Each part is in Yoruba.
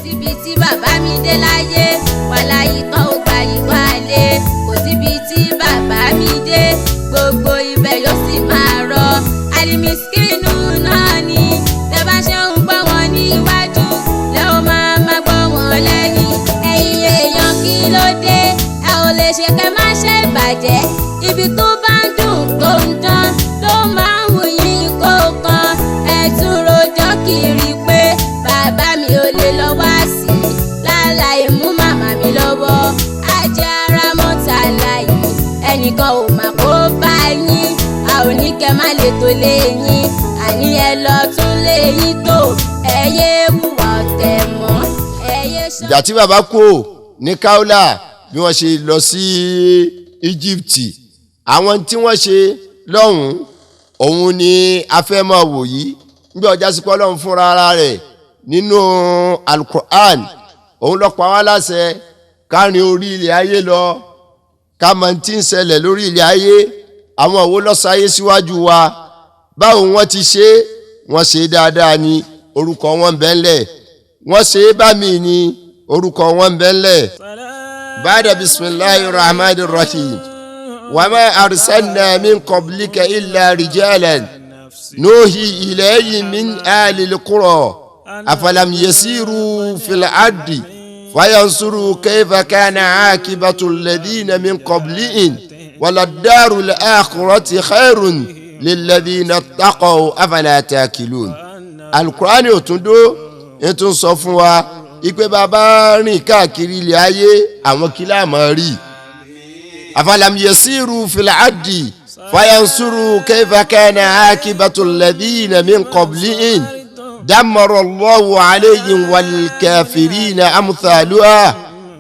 síbi tí bàbá mi dé láyé wàhálà ìkan ò gbà ìwà lé kò síbi tí bàbá mi dé gbogbo ibẹ̀ yóò sì máa rọ alimiskinu náà ni tẹ́ bá ṣe ń gbọ́ wọn ní iwájú lẹ́ ò máa gbọ́ wọn lẹ́yìn ẹ̀yin èèyàn kí ló dé ẹ ò lè ṣe kẹ́ má ṣe bàjẹ́ ibi tó bá ń dùn tó ń dán ló máa ń wù yín kó kan ẹ tún rojọ́ kiri pé bàbá mi ò lè lọ wá sí i láláì mú màmá mi lọ́wọ́ ajé ara mọ́ta láyé ẹnìkan ò mà kó bá yín a ò ní kẹ́ má lè tó lé yín àní ẹ lọ tún lé yín tó ẹ yé hùwà ọ̀tẹ̀ mọ́ ẹ yé sọ. ìgbà tí bàbá kú ní Kaula bí wọ́n ṣe lọ sí Egypt àwọn tí wọ́n ṣe lọ́hùn-ún òun ni a fẹ́ máa wò yìí níbi ọjà sí pé Ọlọ́run fúnra ara rẹ̀ nínú Al-Qur'an òun ló pa wá láṣẹ kárin orí ilẹ̀ ayé lọ ká mọ̀ tí ń ṣẹlẹ̀ lórí ilẹ̀ ayé àwọn òwò lọ́sáyé síwájú wa báwo wọ́n ti ṣe wọ́n ṣe dáadáa ni orúkọ wọn bẹ́ńlẹ̀ wọ́n ṣe bá mi ni orúkọ wọn bẹ́ńlẹ̀ ba'da bismillahir rahmanir rahim wa ma arsalna min qablika illa rijalan nuhi ilayhim min ahlil qura afalam yasiru fil ardi fayansuru kayfa kana akibatu alladhina min qablihim وللدار الآخرة خير للذين اتقوا أفلا تاكلون القرآن òtúndó ètò sọ fún wa ipe bàbá rìn káàkiri ilẹ̀ ayé àwọn kìlá máa rí أفلم يسيروا في الأرض فينظروا كيف كان عاقبة الذين من قبلهم دمر الله عليهم والكافرين أمثالها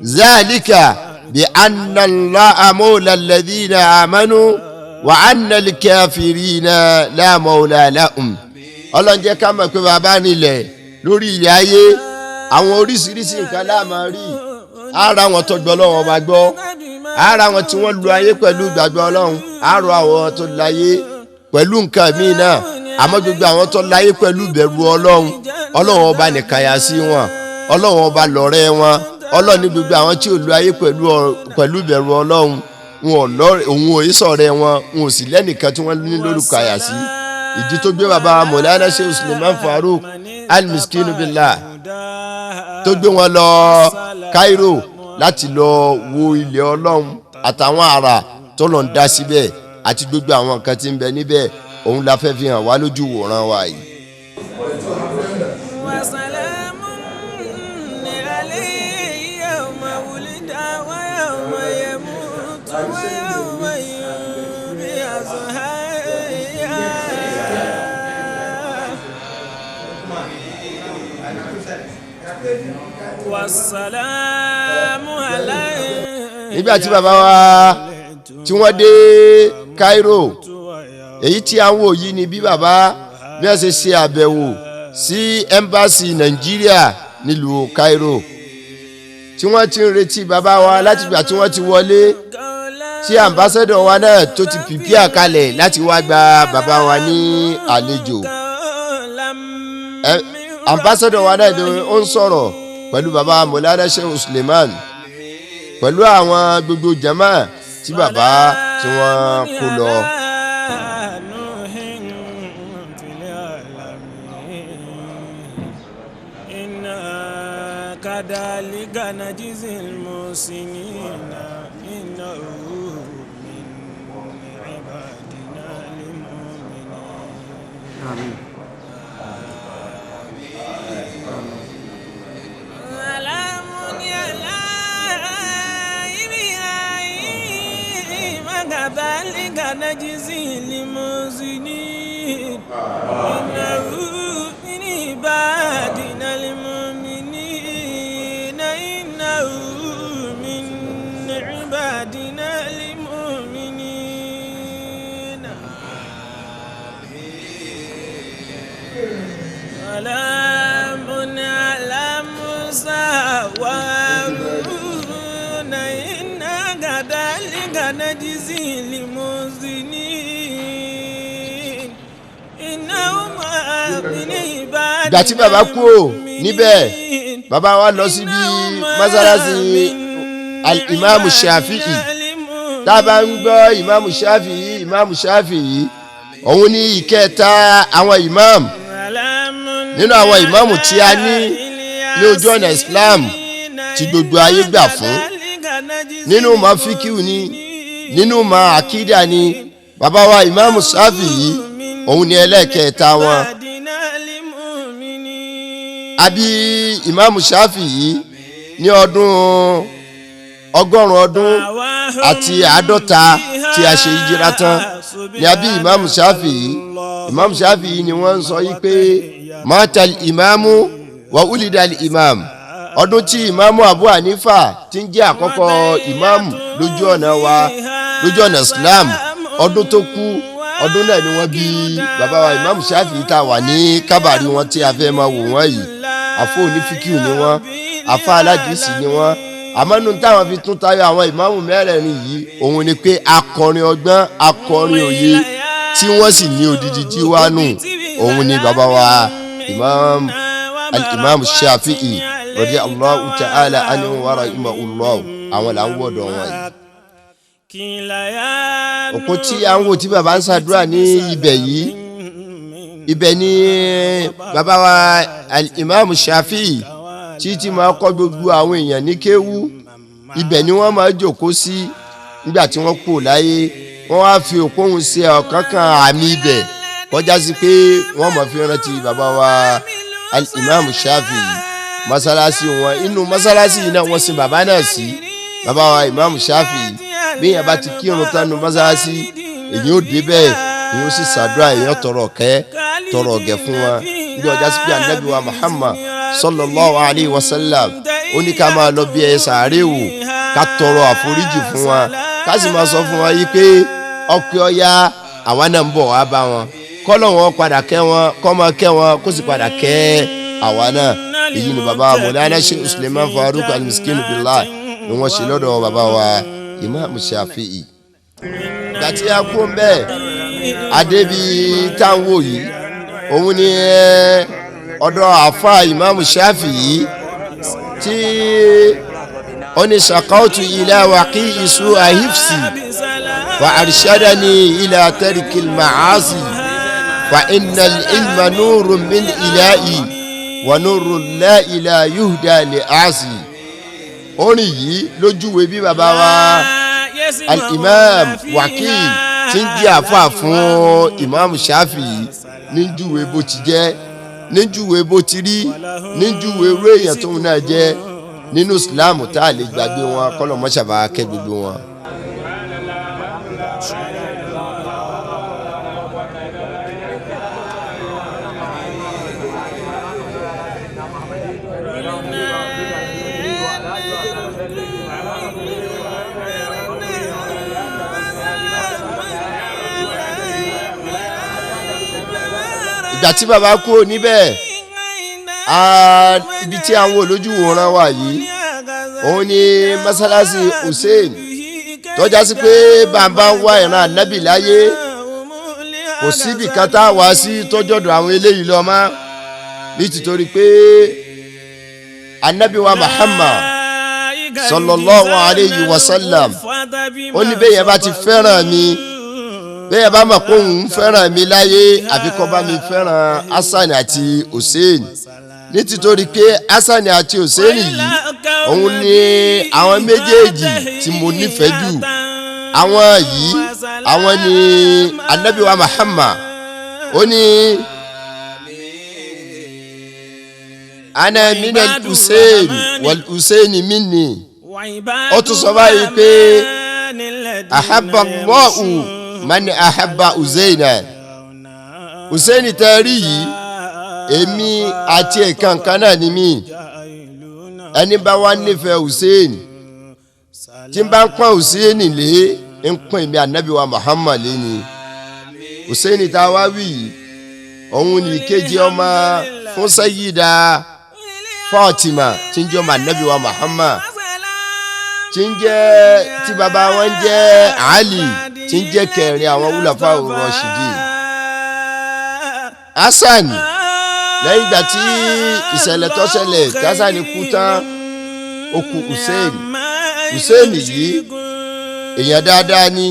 ذلك بأن الله مولى الذين آمنوا وأن الكافرين لا مولى لهم. Ọlọ́run jẹ́ ká mọ̀ pé bàbá nílẹ̀ lórí ilẹ̀ ayé àwọn oríṣiríṣi nǹkan la máa rí ara wọn tó gbọ́ Ọlọ́run ọba gbọ́ ara wọn tí wọ́n lu ayé pẹ̀lú ìgbàgbọ́ Ọlọ́run ara àwọn tó láyé pẹ̀lú nǹkan míì náà àmọ́ gbogbo àwọn tó láyé pẹ̀lú ìbẹ̀rù Ọlọ́run Ọlọ́run ọba nìkan yà sí wọn Ọlọ́run ọba lọ́rẹ́ wọn Ọlọ́run ní gbogbo àwọn tí ò lu ayé pẹ̀lú ìbẹ̀rù Ọlọ́run òun ò yí sọ̀rẹ́ wọn ò sì lẹ́nìkan tí wọ́n ní lórúkọ àyà sí ìdí tó gbé bàbá Mọ̀lánà Sheikh Suleiman Farouk Al-Miskinu Billah tó gbé wọn lọ Cairo láti lọ wo ilẹ̀ Ọlọ́run àtàwọn àrà tó lọ ń dá síbẹ̀ àti gbogbo àwọn nǹkan tí ń bẹ níbẹ̀ òun la fẹ́ fi hàn wá lójú wòran wa yìí. nígbà tí bàbá wa tí wọ́n dé Cairo èyí tí à ń wò yìí ni bí bàbá bí wọ́n ṣe ṣe àbẹ̀wò sí ẹ́mbásì Nàìjíríà nílùú Cairo tí wọ́n ti ń retí bàbá wa láti gbà tí wọ́n ti wọlé tí ambassador wa náà tó ti pìpìà kalẹ̀ láti wá gba bàbá wa ní àlejò ambassador wa náà ó ń sọ̀rọ̀ pẹ̀lú bàbá Mọ̀lánà Sheikh Suleiman pẹ̀lú àwọn gbogbo jama tí bàbá tí wọ́n kó lọ. كذلك نجزي المحسنين إنه من عبادنا المؤمنين إنه من عبادنا المؤمنين سلام على موسى وهارون إنا كذلك نجزي المحسنين إنهما من عبادنا ìgbà tí bàbá kú ò níbẹ̀ bàbá wa lọ síbi mọ́sálásí al-imam shafi'i tá a bá ń gbọ́ imam shafi'i òun ní ìkẹta àwọn imam nínú àwọn imam tí a ní ojú ọ̀nà islam tí gbogbo ayé gbà fún nínú ma fíkíù ni nínú ma àkídà ni bàbá wa imam shafi'i òun ní ẹlẹ́kẹta wọn. àbí imam shafi'i ní ọdún 100 ọdún àti 50 tí a ṣe ìjìrá tán ní àbí imam shafi'i ni wọ́n ń sọ yí pé matal imamu wa ulidal imam ọdún tí imamu abu hanifa tí ń jẹ́ àkọ́kọ́ imamu lójú ọ̀nà islam ọdún tó kú ọdún náà ni wọ́n bí bàbá wa imam shafi'i tá wà ní kábàrí wọn tí a fẹ́ máa wò wọ́n yìí àfọ onífíkìú ni wọ́n àfọ aládìsí ni wọ́n àmọ́nú táwọn fi tún tayọ àwọn ìmáàmù mẹ́rẹ̀ẹ̀rin yìí òun ni pé akọrin ọgbọ́n akọrin òye tí wọ́n sì ní odidi jíwánù òun ni bàbá wa al-imam shafi'i radiyallahu ta'ala anhu wa rahimahullah àwọn là ń wọ́dọ̀ wọn yìí. òkú tí à ń wò tí bàbá ń ṣàdúrà ní ibẹ̀ yìí ibẹ̀ ni bàbá wa al-imam shafi'i tí máa kọ́ gbogbo àwọn èèyàn ní kéwú ibẹ̀ ni wọ́n máa jókòó sí nígbà tí wọ́n kú láyé wọ́n wá fi òkúhun ṣe ọ̀kánkán àmì ibẹ̀ kọjá sí pé wọ́n máa fi rántí bàbá wa al-imam shafi'i masalasi wọn inú masalasi yìí náà wọ́n sin bàbá náà sí bàbá wa imam shafi'i bí èèyàn bá ti kírun tánu masalasi èyí ó débẹ̀ èyí ó sì ṣàdúrà èèyàn tọrọ ọ̀gẹ̀ fún wọn níbi ọjà sí pé anabi wa muhammad sallallahu alayhi wa sallam ó ní ká máa lọ bí ẹ sàárè wò ká tọrọ àforíjì fún wa ká sì máa sọ fún wa yìí pé ọpẹ́ ọya àwa náà ń bọ̀ wá bá wọn kọ́lọ̀ wọn padà kẹ́ wọn kọ́ máa kẹ́ wọn kó sì padà kẹ́ àwa náà èyí ni bàbá mọ̀lánà Sheikh Suleiman Farouk al-Miskin billah ni wọ́n ṣe lọ́dọ̀ bàbá wa Imam Shafi'i. gàtí a kú ń bẹ́ẹ̀ adébí táwọn yìí òun ni ọ̀dọ̀ àfa Imam Shafi'i tí ó ní shaqawtu ila waqi'i su'a hifsi wa arshadani ila tarkil ma'asi fa innal ilma nurun min ilahi wa nurun la ila yuhda li asi. orin yìí lójúwe bí bàbá wa al-imam Waqi tí ń jẹ́ àfa fún Imam Shafi'i níjúwe bó ti jẹ́ níjúwe bó ti rí níjúwe irú èèyàn tóun náà jẹ́ nínú ìsìláàmù tá a lè gbàgbé wọn kọ́lọ̀ mọ́ṣábà kẹ́ gbogbo wọn. ìgbà tí bàbá kúrò níbẹ̀ ibi tí àwọn olójú wòran wà yìí òun ni masalasi Hussein tọ́já sí pé bàbá ń wá ìran ànábì láyé kò síbi kan tá a wá sí tọ́jọ́dọ̀ àwọn eléyìí lọ mọ́ nítorí pé ànábì wa Muhammad sallallahu alayhi wa sallam ó ní bẹ́ẹ̀ yẹn bá ti fẹ́ràn mi bẹ́ẹ̀ bá mọ̀ pé òun fẹ́ràn mi láyé àfi kó bá mi fẹ́ràn Hasan àti Hussein nítorí pé Hasan àti Hussein yìí òun ni àwọn méjèèjì tí mo nífẹ̀ẹ́ jù àwọn yìí àwọn ni Ànábì wa Muhammad ó ní ana minal Hussein wal Hussein minni ó tún sọ báyìí pé ahabba Allahu man ahabba Hussein tẹ́rí yìí èmi àti ẹ̀kankan náà ni mí ẹni bá wá nífẹ̀ẹ́ Hussein tí n bá ń pọ́n Hussein lé ń pọ́n èmi ànábì wa Muhammad lé ni Hussein tá a wá wí òun ní ìkejì ọmọ fún Sayyida Fatima tí ń jẹ́ ọmọ ànábì wa Muhammad tí ń jẹ́ tí bàbá wọn ń jẹ́ Ali tí ń jẹ́ kẹrin àwọn wúlàfà Rashidi. Hasan lẹ́yìn ìgbà tí ìṣẹ̀lẹ̀ tó ṣẹlẹ̀ tí Hasan kú tán ó kú Hussein. Hussein yìí èèyàn dáadáa ni,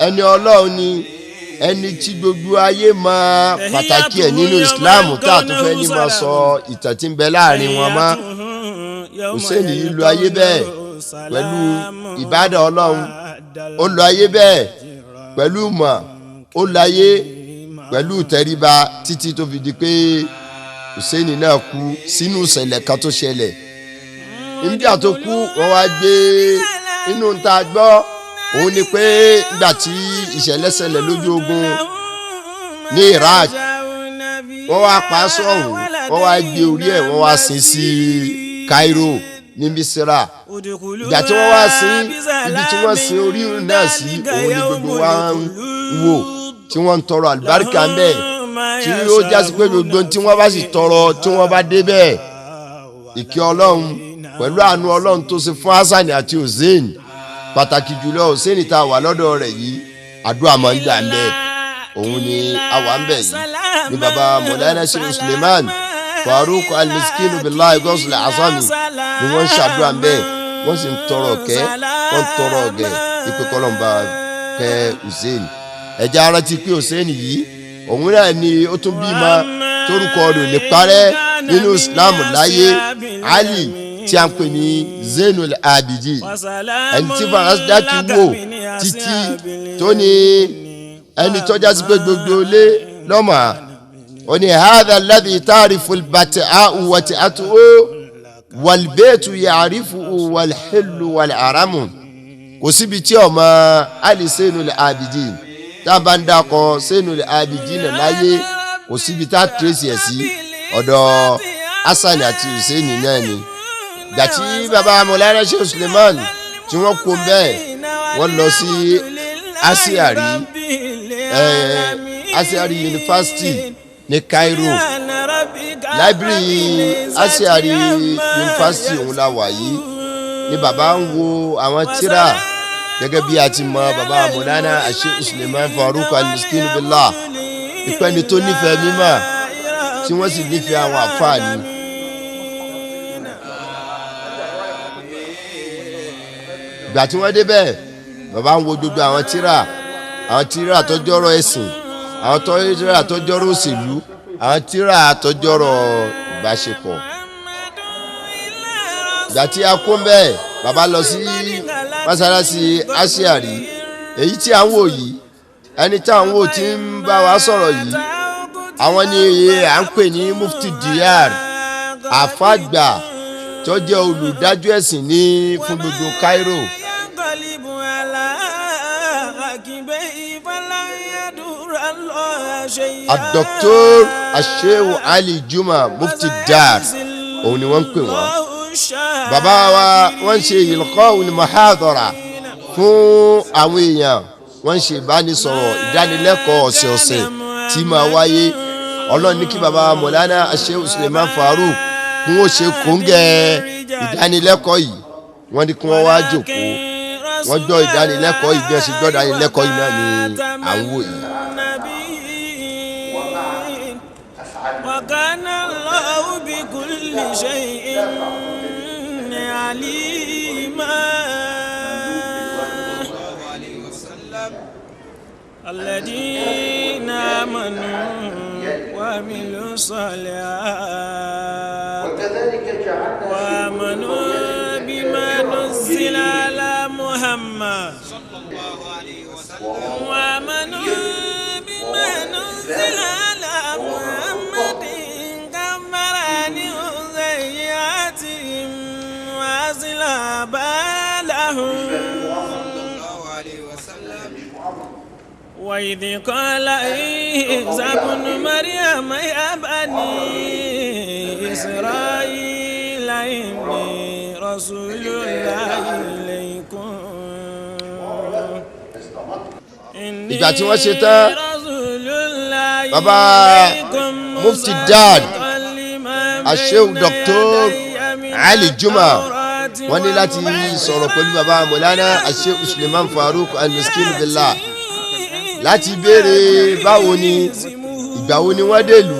ẹni Ọlọ́run ni, ẹni tí gbogbo ayé mọ pàtàkì ẹ̀ nínú Islam tá a tún fẹ́ ní máa sọ ìtàn tí ń bẹ láàrin wọn mọ́. Hussein yìí lo ayé bẹ́ẹ̀ pẹ̀lú ìbádà Ọlọ́run, ó lo ayé bẹ́ẹ̀ pẹ̀lú mọ̀, ó lo ayé pẹ̀lú tẹríba títí tó fi di pé Hussein náà kú sínú ìṣẹ̀lẹ̀ kan tó ṣẹlẹ̀. Nígbà tó kú wọ́n wá gbé inú ta gbọ́ òun ni pé nígbà tí ìṣẹ̀lẹ̀ ṣẹlẹ̀ lójú ogun ní Iraq wọ́n wá pa sọ́hùn, wọ́n wá gbé orí ẹ̀ wọ́n wá sin sí Cairo ní Misra. Ìgbà tí wọ́n wá sin ibi tí wọ́n sin orí náà sí òun ni gbogbo wa ń wò tí wọ́n ń tọrọ àlùbáríkà ń bẹ̀, tí ó jásí pé gbogbo tí wọ́n bá sì tọrọ tí wọ́n bá dé bẹ́ẹ̀ ìkẹ́ Ọlọ́run pẹ̀lú àánú Ọlọ́run tó ṣe fún Hasan àti Hussein, pàtàkì jùlọ Hussein tá a wà lọ́dọ̀ rẹ̀ yìí àdúrà máa ń gbà ń bẹ̀. Òun ni àwa ń bẹ̀ yìí ní baba Mọ̀láyánà Sheikh Suleiman Farouk al-Miskinu billahi Gawsul Azami ni wọ́n ń ṣàdúrà ń bẹ̀, wọ́n sì ń tọrọ kẹ́, wọ́n ń tọrọ ọ̀gẹ̀ ìpè kọ́lọ́mbà kẹ́ Hussein. Ẹ̀já rántí pé Hussein yìí òun náà ni ó tún bímọ torúkọ rẹ̀ lè parẹ́ nínú Islam láyé, Ali tí a ń pè ní Zainul Abidin, ẹni tí Farasdaki wò títí tó ní ẹni tọ́já sí pé gbogbo lé lọ́mọ ó ní hadha alladhi ta'rifu al-bat'a'u wa ta'atu'u wal baytu ya'rifuhu wal hillu wal haramu. Kò síbi tí ọmọ Ali Zainul Abidin tá a bá ń dákọ̀ Zainul Abidin láyé, kò síbi tá a tẹ̀sí ẹ̀ sí ọ̀dọ̀ Hasan àti Hussein náà ni. Gàtí baba Mọ̀láyánà Sheikh Suleiman tí wọ́n kó bẹ́ẹ̀ wọ́n lọ sí Asiari University ní Cairo. Library Asiari University òun la wà yìí ni baba ń wo àwọn tírà gẹ́gẹ́ bí a ti mọ baba Mọ̀láyánà Sheikh Suleiman Farouk al-Miskinu billah ìpẹ́ni tó nífẹ̀ẹ́ mímọ́ tí wọ́n sì nífẹ̀ẹ́ àwọn àfáàní. Ìgbà tí wọ́n débẹ̀ bàbá ń wo gbogbo àwọn tírà àtọ́jọ́rọ̀ ẹ̀sìn, àwọn tírà àtọ́jọ́rọ̀ òṣèlú, àwọn tírà àtọ́jọ́rọ̀ ìbáṣepọ̀. Ìgbà tí a kó bẹ́ẹ̀ bàbá lọ sí mọ́sálásí Asiari èyí tí à ń wò yìí, ẹni tí à ń wò tí ń bá wa sọ̀rọ̀ yìí àwọn ni à ń pè ní Mufti Diyar, àfàgbà tó jẹ́ olùdájọ́ ẹ̀sìn ní fún gbogbo Cairo. Dr. Sheikh Ali Juma Mufti Dar òun ni wọ́n ń pè wọ́n. Bàbá wa wọ́n ń ṣe ilqa'ul muhadara fún àwọn èèyàn, wọ́n ń ṣe ìbánisọ̀rọ̀ ìdánilẹ́kọ̀ọ́ ọ̀sẹ̀ọ̀sẹ̀ tí máa wáyé. Ọlọ́run ní kí baba Mọ̀láyánà Sheikh Suleiman Farouk kí wọ́n ṣe kóńgẹ́ ìdánilẹ́kọ̀ọ́ yìí, wọ́n ní kí wọ́n wá jókòó, wọ́n gbọ́ ìdánilẹ́kọ̀ọ́ yìí bí wọ́n ṣe gbọ́ ìdánilẹ́kọ̀ọ́ yìí náà ni à ń wò yìí. وكان الله بكل شيء عليما. الذين آمنوا وعملوا الصالحات وآمنوا بما نزل على محمد وآمنوا بما نزل على محمد كفر عنهم سيئاتهم وأصلح بالهم. وإذ قال عيسى ابن مريم يا بني إسرائيل إني رسول الله إليكم. Ìgbà tí wọ́n ṣe tán baba Mufti Dar Sheikh Dr. Ali Juma wọ́n ní láti sọ̀rọ̀ pẹ̀lú baba Mọ̀láyánà Sheikh Suleiman Farouk al-Miskinu billah láti béèrè báwo ni ìgbà wo ni wọ́n dèlú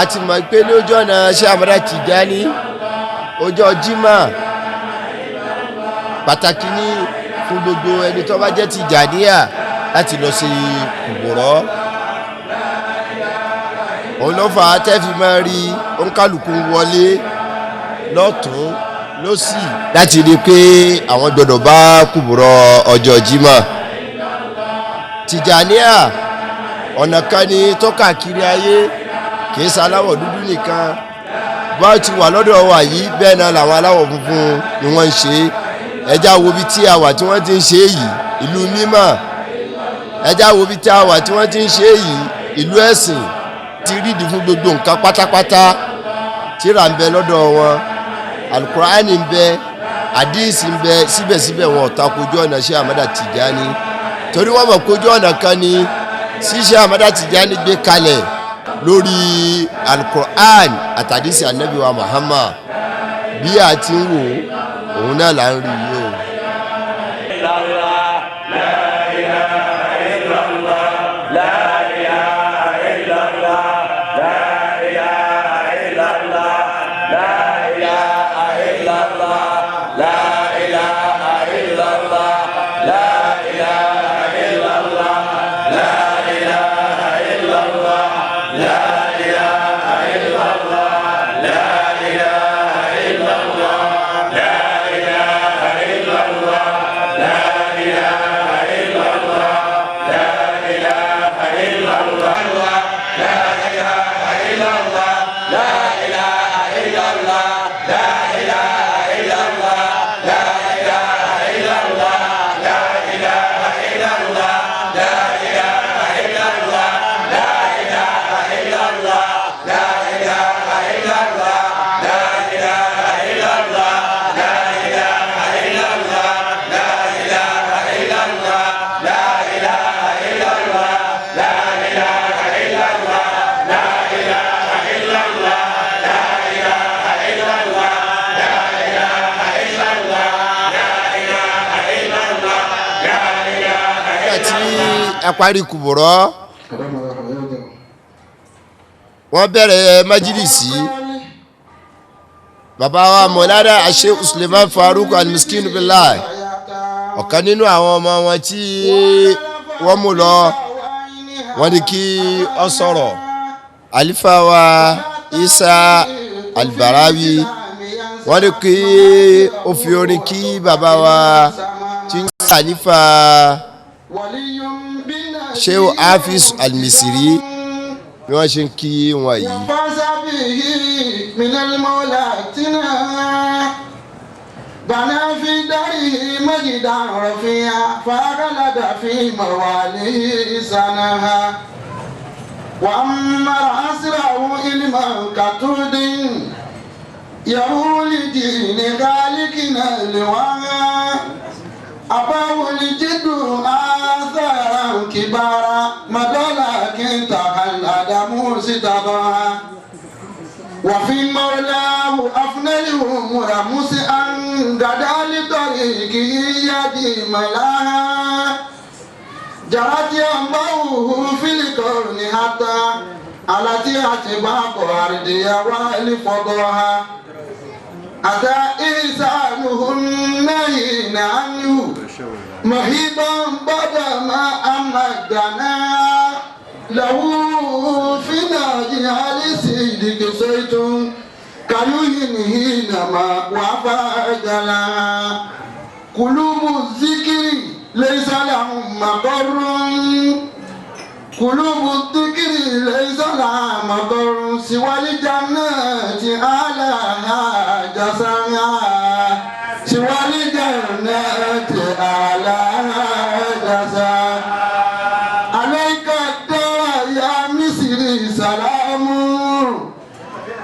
a ti mọ̀ pé ní ojú ọ̀nà Sheikh Ahmad Tijani ọjọ́ Jímọ̀ pàtàkì ní fún gbogbo ẹni tó bá jẹ́ Tijaniya láti lọ sí kùbùrọ̀. òun ló fà á tẹ́ fi máa rí òǹkàlùkù wọlé lọ́tún lọ́sì láti rí i pé àwọn gbọ́dọ̀ bá kùbùrọ̀ ọjọ́ Jímọ̀. Tijaniya ọ̀nà kan ni tó káàkiri ayé kìí ṣe aláwọ̀ dúdú nìkan bá ti wà lọ́dọ̀ wa yìí bẹ́ẹ̀ náà làwọn aláwọ̀ funfun ni wọ́n ń ṣe. ẹja wo bí tí a wà tí wọ́n ti ń ṣe yìí ìlú mímọ́, ẹja wo bí tí a wà tí wọ́n ti ń ṣe yìí ìlú ẹ̀sìn ti rídi fún gbogbo nǹkan pátápátá. tírà ń bẹ lọ́dọ̀ wọn, alukur'ani ń bẹ, hadisi ń bẹ, síbẹ̀síbẹ̀ wọn ò ta kojú ọ̀nà Sheikh Ahmad Tijani torí wọ́n mọ̀ kojú ọ̀nà kan ni Sheikh Ahmad Tijani gbé kalẹ̀ lórí alukur'an àtàdísì anabi wa Muhammad. bí a ti ń wò òun náà là ń rí yìí o. Apari kùbùrọ̀ wọ́n bẹ̀rẹ̀ májílìsì bàbá wa Mọ̀lánà Sheikh Suleiman Farouk Al-Miskin Billah ọ̀kan nínú àwọn ọmọ wọn tí wọ́n mú lọ wọ́n ní kí ó sọ̀rọ̀. Àlífà wa Isa Al-Barawi wọ́n ní kí ó fi orin kí bàbá wa tí ń sọ àlífà Sheikh Hafiz Al-Misri bí wọ́n ṣe ń kí wọn yìí. بنى في داره مجدا رفيعا فأغلد في مواليه سنها وأمر أسره علما كتود يهول دين خالقنا لواها أباه الجد آثارا كبارا مدلك تخلد مرسدها وفي مولاه أفنى الأمور مسئا غدا لطريقه يدي ملاها جرت ينبوه في الكون حتى التي أتباق أرضي والفضاها أتى إنسانه النهين عنه مهيبا بعدما أمدنا له في ناجها لسيدك سيت كيهن حينما وفاجلا قلوب الذكر ليس لهم مقر قلوب الذكر ليس لها مقر سوى الجنات أعلاها جسرها سوى الجنات أعلاها جسرها عليك الدار يا مصري سلام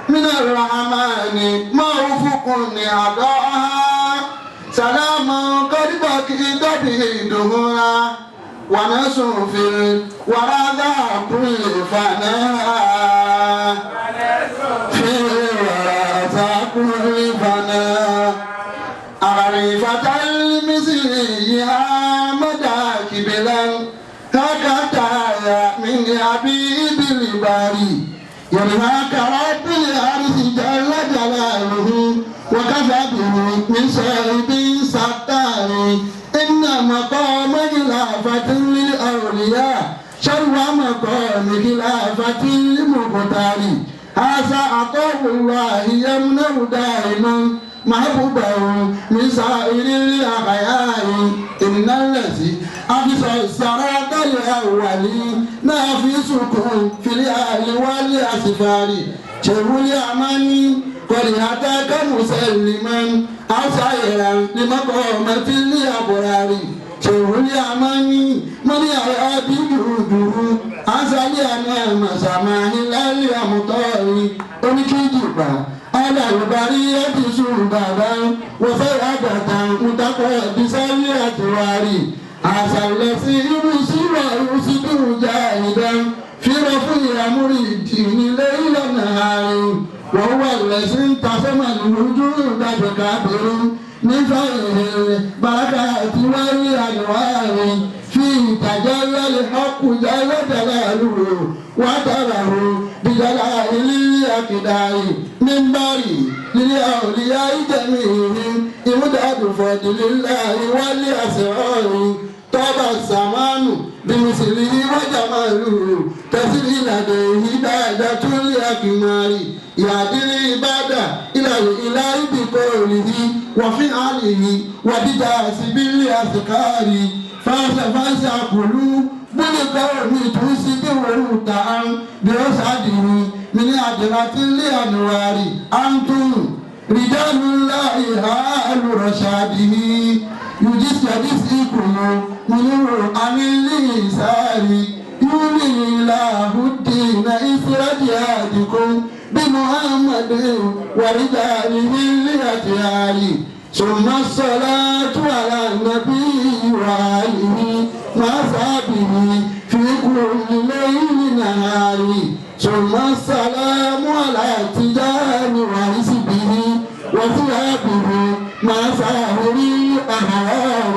من الرحمن موفق أعضاءها سلام قد بكيت به دهورا ونسوا في الورى كل فناء في الورى كل فناء عريفة المصري مدى كبلا هكذا من حبيب الباري يرهاك رب العرش جل جلاله وكفى به من شيب ستار إن مقام خلافة للأولياء شر مقام خلافة للمختار هذا عطاء الله يمنع دائما محبوبه من سائر الأخيار إن الذي أقصى الصراط الأولين نافسكم في الأهل والأسفار شر الأماني قد أتاك مسلما أو سائرا لمقامة الأبرار شر الأماني من يرى بجوده أزل أمام سماه الأمطار أنكجبا على البرية سودانا وسيادة متقدسا لأتوار هذا الذي يبصر ويرشد جاهدا في رفع أمر الدين ليل نهار وهو الذي انتصم الوجود بكبر من فضله البركات والأنوار فيه تجلى الحق جل جلاله وتره بدلائل الأقدار من بري للأولياء جميعهم إمداد فضل الله والأسرار طاب الزمان بمثله وجماله تسري لديه دادة الأكمار يهدي العبادة إلى الإله بقوله وفعله وبجاسب الأذكار فاز قلوب بالقوم تسبه تعالى برصده من أجرة الأنوار أنتم رجال الله أهل رشاده يجسدكم منه عن الإنسان يولي الله الدين إثر جهادكم بمحمد ورجاله الأطهار ثم الصلاة على النبي وآله وأصحابه في كل ليل نهار ثم السلام على تجان وحزبه وثيابه مع سائر الأحرار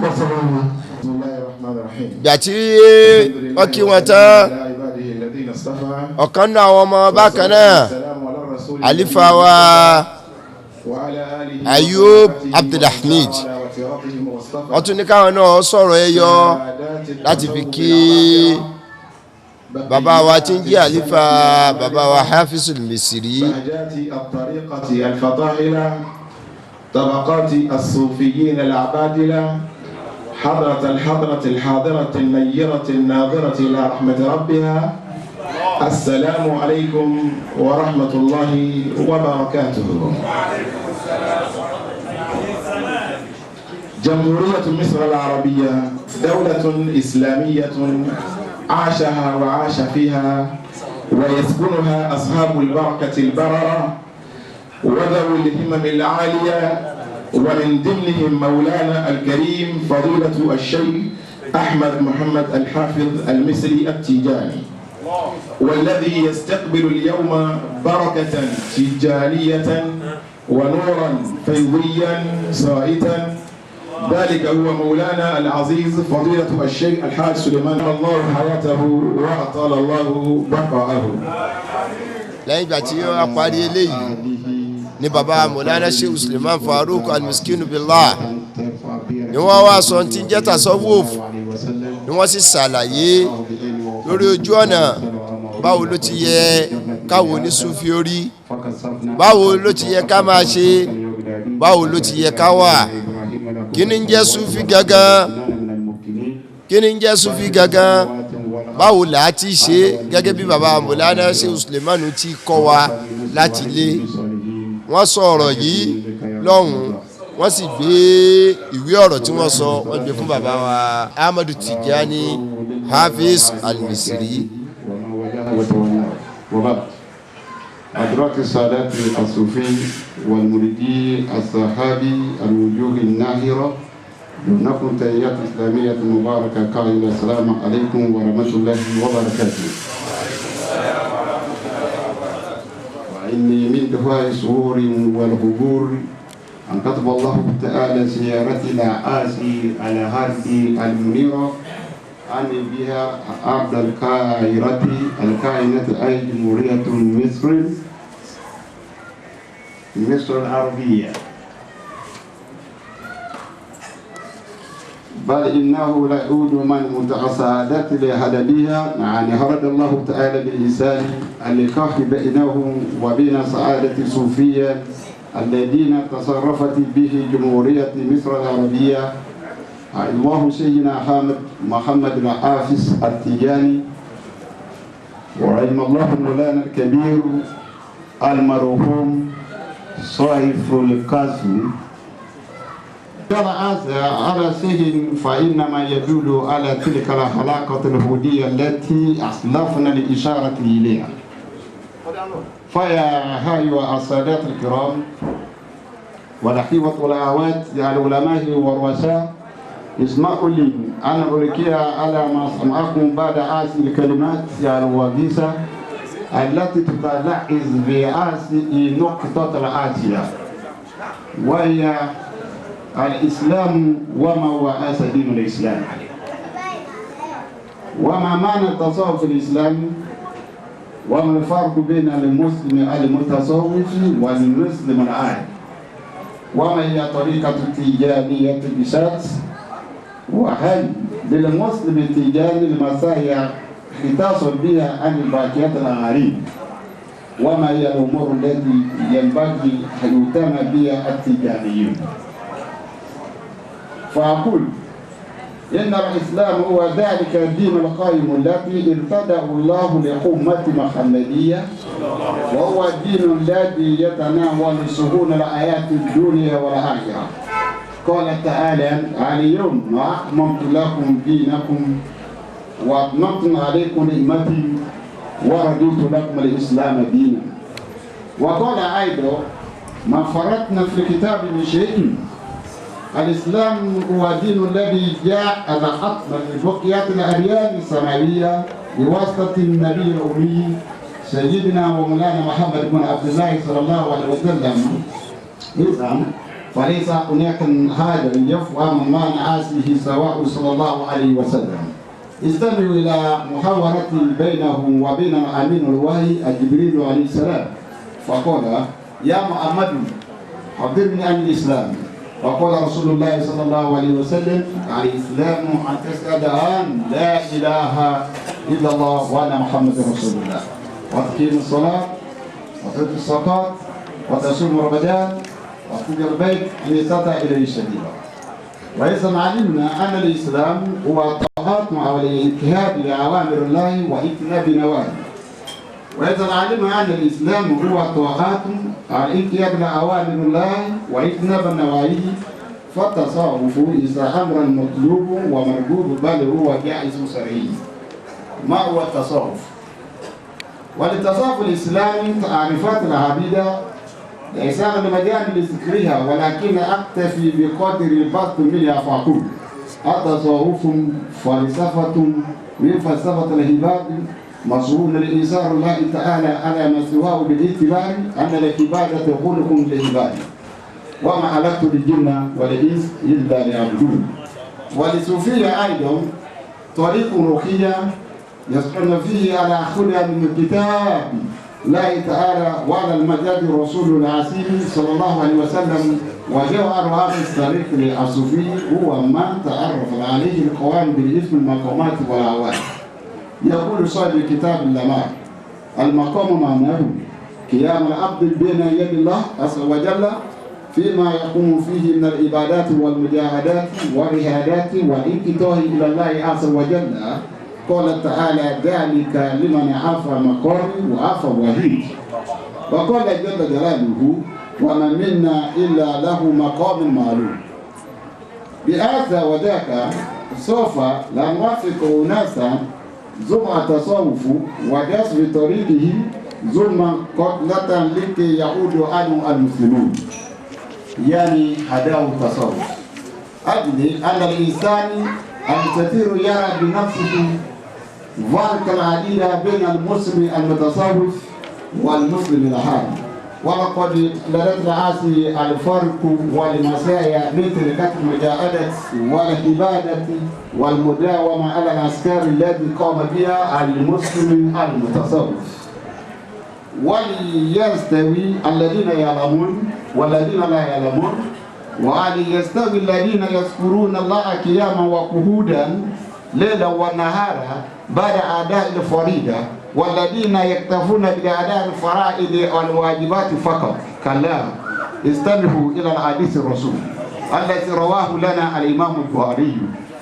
وسلام. بسم الله الرحمن الرحيم. gbàtí wọ́n kí wọn tán ọ̀kan náà àwọn ọmọ bákan náà àlífà wa Ayub Abdulhamid wọ́n tún ní káwọn náà sọ̀rọ̀ ẹyọ láti fi kí bàbá wa tí ń jẹ́ àlífà bàbá wa Hafizul Misri. طبقات الصوفيين العبادلة حضرة الحاضرة النيرة الناظرة إلى رحمة ربها السلام عليكم ورحمة الله وبركاته. جمهورية مصر العربية دولة إسلامية عاشها وعاش فيها ويسكنها أصحاب البركة البررة وذوي الهمم العالية ومن ضمنهم مولانا الكريم فضيلة الشيخ أحمد محمد الحافظ المصري التيجاني والذي يستقبل اليوم بركة تيجانية ونورا فيضيا سائتا ذلك هو مولانا العزيز فضيلة الشيخ الحاج سليمان الله حياته وأطال الله بقاءه. lẹ́yìn ìgbà tí wọ́n parí eléyìí ní baba Mọ̀lánà Sheikh Suleiman Farouk Al-Miskinu Billah ni wọ́n wá sọ tí ń jẹ́ tasawuf ni wọ́n sì ṣàlàyé lórí ojú ọ̀nà báwo ló ti yẹ káwo ní Sufi orí, báwo ló ti yẹ ká máa ṣe, báwo ló ti yẹ ká wà, kí ni ń jẹ́ Sufi gangan, kí ni ń jẹ́ Sufi gangan, báwo là á ti ṣe gẹ́gẹ́ bí baba Mọ̀lánà Sheikh Suleiman ti kọ́ wa láti lé. wọ́n sọ ọ̀rọ̀ yìí lọ́hùn-ún wọ́n sì gbé ìwé ọ̀rọ̀ tí wọ́n sọ wọ́n gbé fún bàbá wa Ahmadu Tijani Hafiz Al-Misri. أدراك السادات الصوفي والمريدي الصحابي الوجوه الناهرة لنكن تحيات إسلامية مباركة قائلة السلام عليكم ورحمة الله وبركاته. وإني من دفاع السرور والغبور أن كتب الله تعالى سيارتنا آسي على هذه المنيرة أني بها أرض الكائرة الكائنة أي جمهورية مصر العربية، بل إنه لعود من متعصادات لهدبها. يعني هرد الله تعالى بالإنسان اللقاء بينهم وبين سعادة الصوفية الذين تصرفت به جمهورية مصر العربية. الله سيدنا محمد الحافظ التجاني، ورحم الله مولانا الكبير المرحوم صاحب القاسم. على سهل فإنما يدل على تلك الحلاقة الهودية التي أسلفنا الإشارة إليها. فيا أيها السادات الكرام والأخوة والأخوات يا العلماء والرؤساء، اسمحوا لي أن ألقي على ما سمعكم بعد هذه الكلمات يا الوظيفة التي تتلعث بهذه نقطة الآتية، وهي الإسلام وما هو أساس دين الإسلام، وما معنى التصوف في الإسلام، وما الفرق بين المسلم المتصوف والمسلم العادي، وما هي طريقة التجانية بذات، وهل للمسلم التجاني المسايا اختصاص بها عن الباقيات الآخرين، وما هي الأمور التي ينبغي أن يهتم بها التجانيون. فأقول إن الإسلام هو ذلك الدين القائم الذي ارتداه الله لأمة محمدية، وهو الدين الذي يتناول شؤون الحياة الدنيا والآخرة. قال تعالى: اليوم أكملت لكم دينكم وأتممت عليكم نعمتي ورضيت لكم الإسلام دينا. وقال أيضا: ما فرطنا في الكتاب من شيء. الإسلام هو الدين الذي جاء على أكمل بقية الأديان السماوية بواسطة النبي الأمي سيدنا ومولانا محمد بن عبد الله صلى الله عليه وسلم. إذن فليس هناك حاجة يفهم معنى هذه سواء صلى الله عليه وسلم. استمعوا إلى محاورة بينهم وبين أمين الوحي جبريل عليه السلام، فقال: يا محمد أخبرني عن الإسلام. وقال رسول الله صلى الله عليه وسلم: الإسلام أن تشهد أن لا إله إلا الله وأن محمد رسول الله، وتقيم الصلاة وتؤتي الزكاة وتصوم رمضان وتحج البيت إن استطاع إليه سبيلا. وإذا علمنا أن الإسلام هو الطاعات مع الانتهاء لأوامر الله واجتناب نواهيه. وإذا علمنا أن الإسلام هو الطاعات على الانقياد لأوامر الله واجتناب النواهي، فالتصوف إذا أمر مطلوب ومرغوب بل هو جائز شرعي. ما هو التصوف؟ وللتصوف الإسلامي تعريفات العديدة ليس المجال لذكرها، ولكن أكتفي بقدر البسط منها فأقول: التصوف فلسفة من فلسفة العباد مسؤول الإنسان الله تعالى على ما سواه بالاعتبار أن العبادة خلق للعباد، وما خلقت الجن والإنس إلا ليعبدون. وللصوفية أيضا طريق روحية يسكن فيه على خلق من الكتاب الله تعالى وعلى المجد الرسول العظيم صلى الله عليه وسلم. وجوهر هذا الطريق للصوفي هو من تعرف عليه القوام بالاسم المقامات والأعوان. يقول صاحب الكتاب اللماء: المقام معناه قيام العبد بين يد الله عز وجل فيما يقوم فيه من العبادات والمجاهدات والرهادات والانقطاع إلى الله عز وجل. قال تعالى: ذلك لمن عرف مقامي وعرف وحيد. وقال جل جلاله: وما منا إلا له مقام معلوم. بهذا وذاك سوف لا نوافق ناسا زمع التصوف ودرس بطريقه ظلما قتلة لكي يعود عنه المسلمون، يعني هداه التصوف. أجل أن الإنسان الكثير يرى بنفسه فرقا عديدا بين المسلم المتصوف والمسلم العادي، ولقد لدت العاصي الفرق والمسايا مثل كتم المجاهدة والعبادة والمداومة على العسكر الذي قام بها المسلم المتصوف. وليستوي الذين يعلمون والذين لا يعلمون، وهل يستوي الذين يذكرون الله قياما وقعودا ليلا ونهارا بعد أداء الفريضة والذين يكتفون بأداء الفرائض والواجبات فقط؟ كلا، استمعوا إلى الحديث الرسول الذي رواه لنا الإمام البخاري: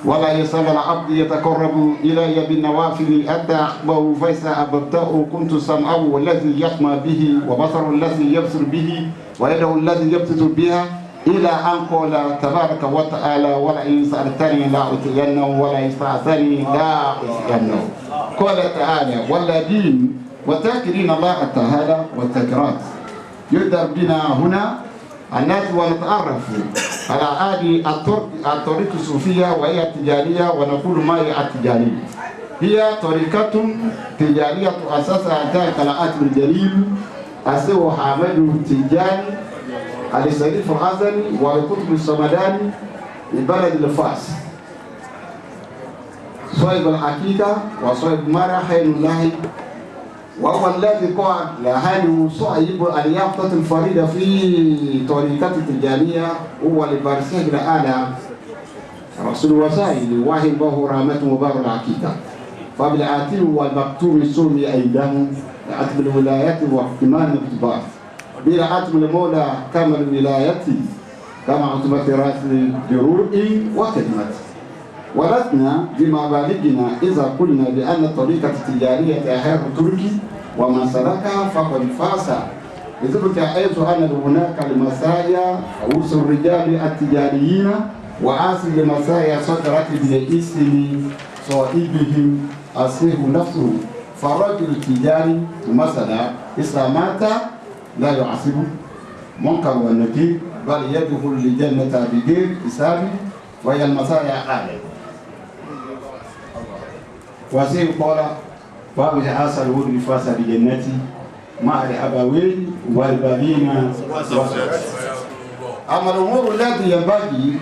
ولا يزال العبد يتقرب إلي بالنوافل حتى أحبه فإذا أحببته كنت سمعه الذي يسمع به وبصره الذي يبصر به ويده الذي يبطش بها، إلى أن قال تبارك وتعالى: ولئن سألتني لأعطينه ولئن استعاذني لا أعطينه. قال تعالى: والذين وتذكرين الله تعالى والتذكيرات. يقدر بنا هنا الناس ونتعرف على هذه الطريقة الصوفية وهي التجارية، ونقول ما هي التجارية؟ هي طريقة تجارية أساسها ذلك العاتم الجليل السيد حامد التجاري الشريف الأزلي والقطب الصمداني لبلد الفاس، صاحب الحقيقة وصاحب مرحل الله، وهو الذي قال لأهله صاحب اليافطة الفريدة في طريقة التجارية، هو لبرسيه الأعلى رسول وسائل واهبه رحمة مبارك الحقيقة، فبالعاتم والمكتوم السومي أيدهم لعتم الولايات واحتمال الاقتباس بلا عتم المولى كما الولاية كما عتمة راس جروء وخدمة. ولسنا بما بالغنا إذا قلنا بأن الطريقة التجارية خير تركي ومن سلكها فقد فاز، لذلك حيث أن هناك المسايا رؤوس الرجال التجاريين وعاصي المسايا صدرت باسم صاحبهم أصيح نفسه، فالرجل التجاري مثلا إذا مات لا يعصب منكر والنكير بل يدخل الجنة بغير حساب، وهي المسايا أعلى. وزي قال: فبه آسى الولد فاس بجنتي مع الأبوين والبنين. أما الأمور التي ينبغي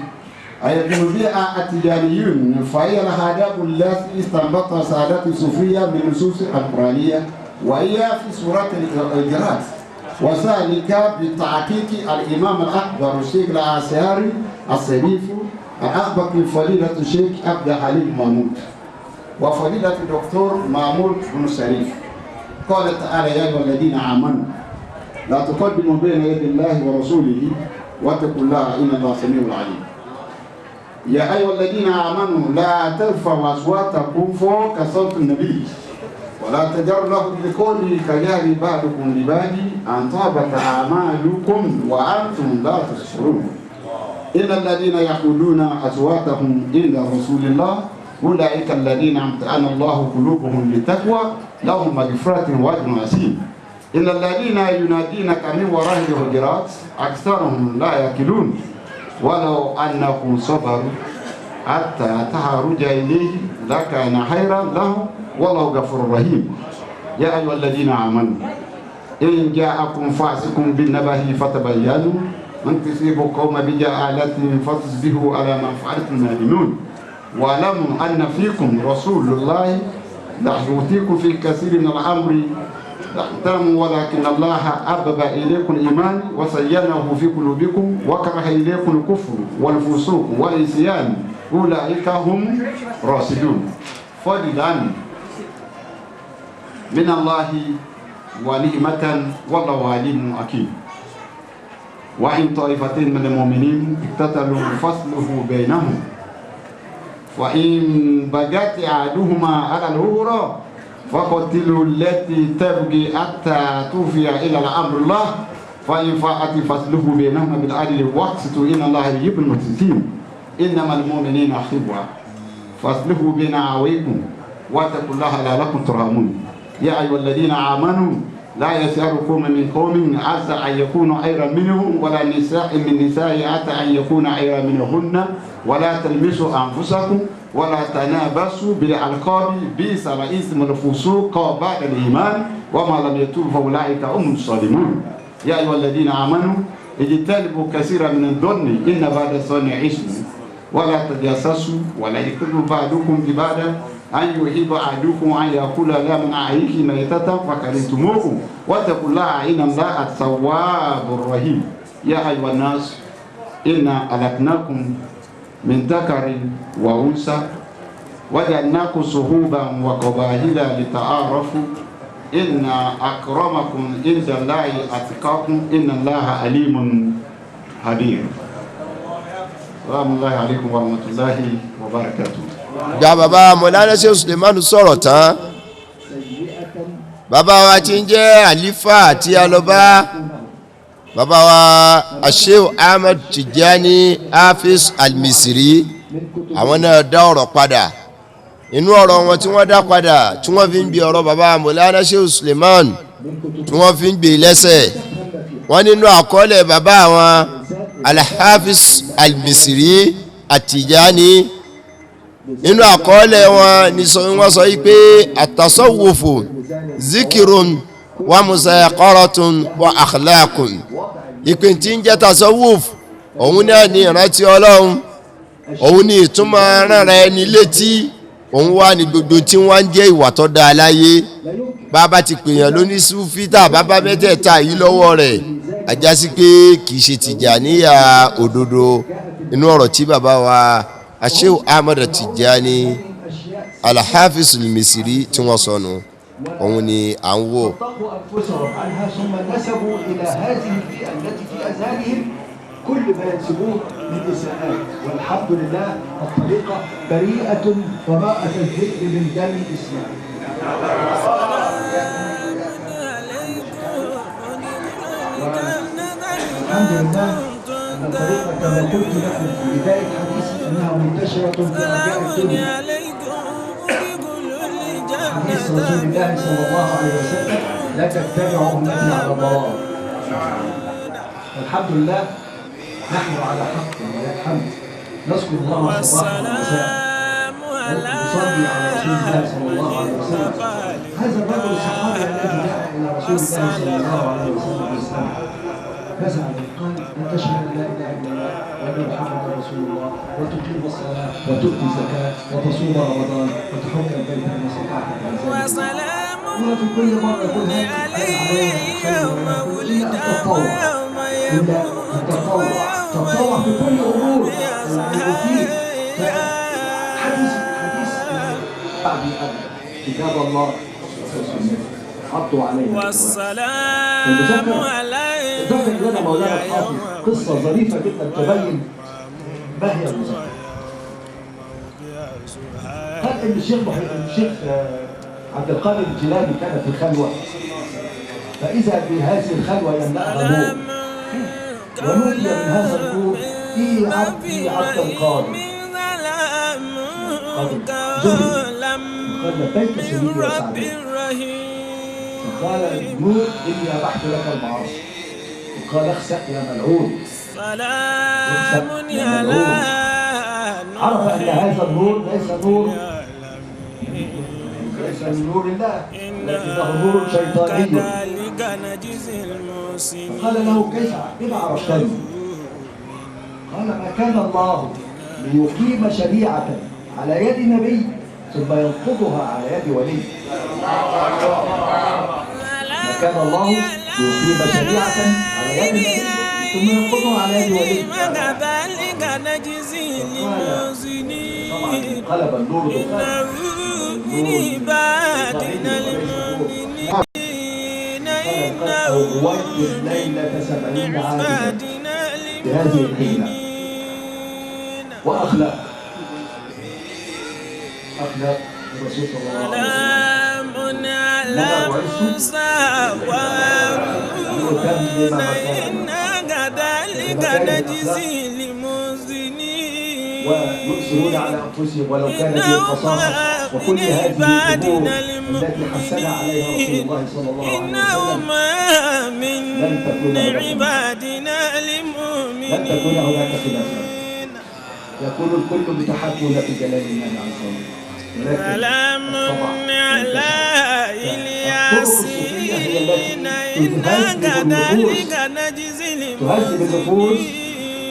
أن يكون بها التجاريون فهي الآداب التي استنبطها سادات الصوفية من النصوص القرآنية، وهي في سورة الإجراءات، وذلك بتحقيق الإمام الأكبر الشيخ الأزهري الشريف الأكبر فضيلة الشيخ عبد الحليم محمود وفضيلة الدكتور محمود بن شريف. قال تعالى: يا أيها الذين آمنوا لا تقدموا بين يدي الله ورسوله واتقوا الله إن الله سميع عليم. يا أيها الذين آمنوا لا ترفعوا أصواتكم فوق صوت النبي ولا تجهروا له بالقول كجهر بعضكم لبعض أن تهبط أعمالكم وأنتم لا تشعرون. إن الذين يقولون أصواتهم عند رسول الله أولئك الذين امتحن الله قلوبهم للتقوى لهم مغفرة وأجر عظيم. إن الذين ينادونك من وراء الحجرات أكثرهم لا يعقلون ولو أنهم صبروا حتى تخرج إليه لكان خيرا لهم والله غفور رحيم. يا أيها الذين آمنوا إن جاءكم فاسق بالنبأ فتبينوا أن تصيبوا قوما بجهالة فتصبحوا على ما فعلتم نادمون. واعلموا أن فيكم رسول الله لا يؤتيكم في كثير من الأمر تحترموا ولكن الله حبب إليكم الإيمان وزينه في قلوبكم وكره إليكم الكفر والفسوق والعصيان أولئك هم راشدون. فضلا من الله ونعمة والله عليم حكيم. وإن طائفتين من المؤمنين اقتتلوا فاصلحوا بينهم وإن بغت أحدهما على الأخرى فقتلوا التي تبغي حتى توفي إلى أمر الله فإن فاءت فاصلحوا بينهما بالعدل واقسطوا إن الله يحب المقسطين. إنما المؤمنين إخوة فاصلحوا بين أخويكم واتقوا الله لعلكم ترحمون. يا أيها الذين آمنوا لا يسأل قوم من قوم عسى أن يكونوا خيرا منهم ولا نساء من نساء عسى أن يكون خيرا منهن ولا تلمسوا أنفسكم ولا تنابسوا بالألقاب بئس الاسم الفسوق بعد الإيمان وما لم يتوب فأولئك هم الظالمون. يا أيها الذين آمنوا اجتنبوا كثيرا من الظن إن بعد الظن إثم ولا تجسسوا ولا يكتب بعضكم ببعض أن يحب أحدكم أن يأكل لحم أخيه ميتة فكرهتموه واتقوا الله إن الله التواب الرحيم يا أيها الناس إنا خلقناكم من ذكر وأنثى وجعلناكم شعوبا وقبائل لتعارفوا إن أكرمكم عند الله أتقاكم إن الله عليم خبير. السلام الله عليكم ورحمة الله وبركاته. gba bàbá mọ̀lánà ṣe Sulemanu sọ̀rọ̀ tán bàbá wa ti ń jẹ́ àlífà àti alọ́bá bàbá wa Sheikh Ahmed Tijani Hafiz Al-Misri àwọn náà dá ọ̀rọ̀ padà inú ọ̀rọ̀ wọn tí wọ́n dá padà tí wọ́n fi ń bi ọ̀rọ̀ bàbá mọ̀lánà ṣe Sulemanu tí wọ́n fi ń gbé lẹ́sẹ̀ wọ́n nínú àkọọ́lẹ̀ bàbá wọn Al-Hafiz Al-Misri At-Tijani inú àkọọ́lẹ̀ wọn ni wọ́n sọ pé at-tasawwufu zikirun wa muzaqaratun wa akhlaqun ìpín tí ń jẹ́ tasawwuf òun náà ni ìrántí ọlọ́run òun ni ìtumọ̀ rárá ẹni létí òun wá ní gbogbo tí wọ́n ń jẹ́ ìwà tó dáa láyé bàbá ti pèèyàn lóní súfítà bàbá mẹ́tẹ̀ẹ̀ta yìí lọ́wọ́ rẹ̀ àjásí pé kì í ṣe Tìjàníyà òdodo inú ọ̀rọ̀ tí bàbá wa Sheikh Ahmed Tijani Al-Hafiz Al-Misri tí wọ́n sọnù òun ni à ń wò. كل ما ينسبوه من إساءات والحمد لله الطريقة بريئة وراءة الذئب من دم الإسلام. الحمد لله أن الطريقة كما قلت لكم في بداية حديثي أنها منتشرة في أرجاء الدنيا. حديث رسول الله صلى الله عليه وسلم لا تتبعوا أمتي على ضلال. والحمد لله نحن على حق ولله الحمد نذكر الله صباحا ومساء ونصلي على رسول الله صلى الله عليه وسلم. هذا الرجل الصحابي الذي جاء الى رسول الله صلى الله عليه وسلم بالاسلام فزع قال ان تشهد لا اله الا الله وان محمدا رسول الله وتقيم الصلاه وتؤتي الزكاه وتصوم رمضان وتحج البيت ان استطعت وسلام وفي كل مره يقول هذه يوم ولد إلا تتطوع في كل أمور المفيد حديث بعد كتاب الله حطوا عليه والسلام عليك ذكر لنا مولانا الحافظ قصة ظريفة جدا تبين ما هي المذاكرة. قال إن الشيخ عبد القادر الجيلاني كان في خلوة فإذا بهذه الخلوة يملأها نور ونودي من هذا النور في عبد القادر قال لبيك سيدي وسعدي فقال النور إني أبحت لك المعاصي وقال اخسأ يا ملعون عرف أن هذا النور ليس من نور الله لكنه نور شيطاني فقال له كيف بما عرفتني؟ قال ما كان الله ليقيم شريعة على يد نبي ثم ينقضها على يد ولي. ما كان الله ليقيم شريعة على يد نبي ثم ينقضها على يد ولي. قلب النور دخان أويت ليلة 70 عاما بهذه الحيلة وأخلاق الرسول صلى الله عليه وسلم لا وعيسو ويؤثرون على أنفسهم ولو كان بهم خصاصة وكل هذه الأمور التي حثنا عليها رسول الله صلى الله عليه وسلم لن تكون هناك خلافات. يكون الكل متحكم في جلال الله عز وجل. سلام على الصوفية هي التي تهذب النفوس تهذب النفوس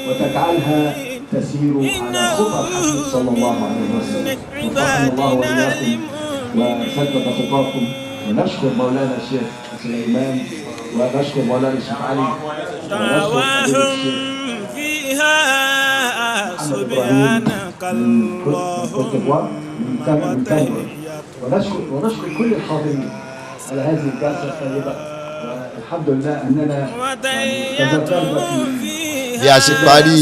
وتجعلها تسير على خطى الحبيب صلى الله عليه وسلم. وفقنا الله وإياكم وسدد خطاكم. ونشكر مولانا الشيخ سليمان ونشكر مولانا الشيخ علي ونشكر فيها سبحانك اللهم ونشكر كل الحاضرين على هذه الجلسة الطيبة. الحمد لله أننا تذكرنا bí a ṣe parí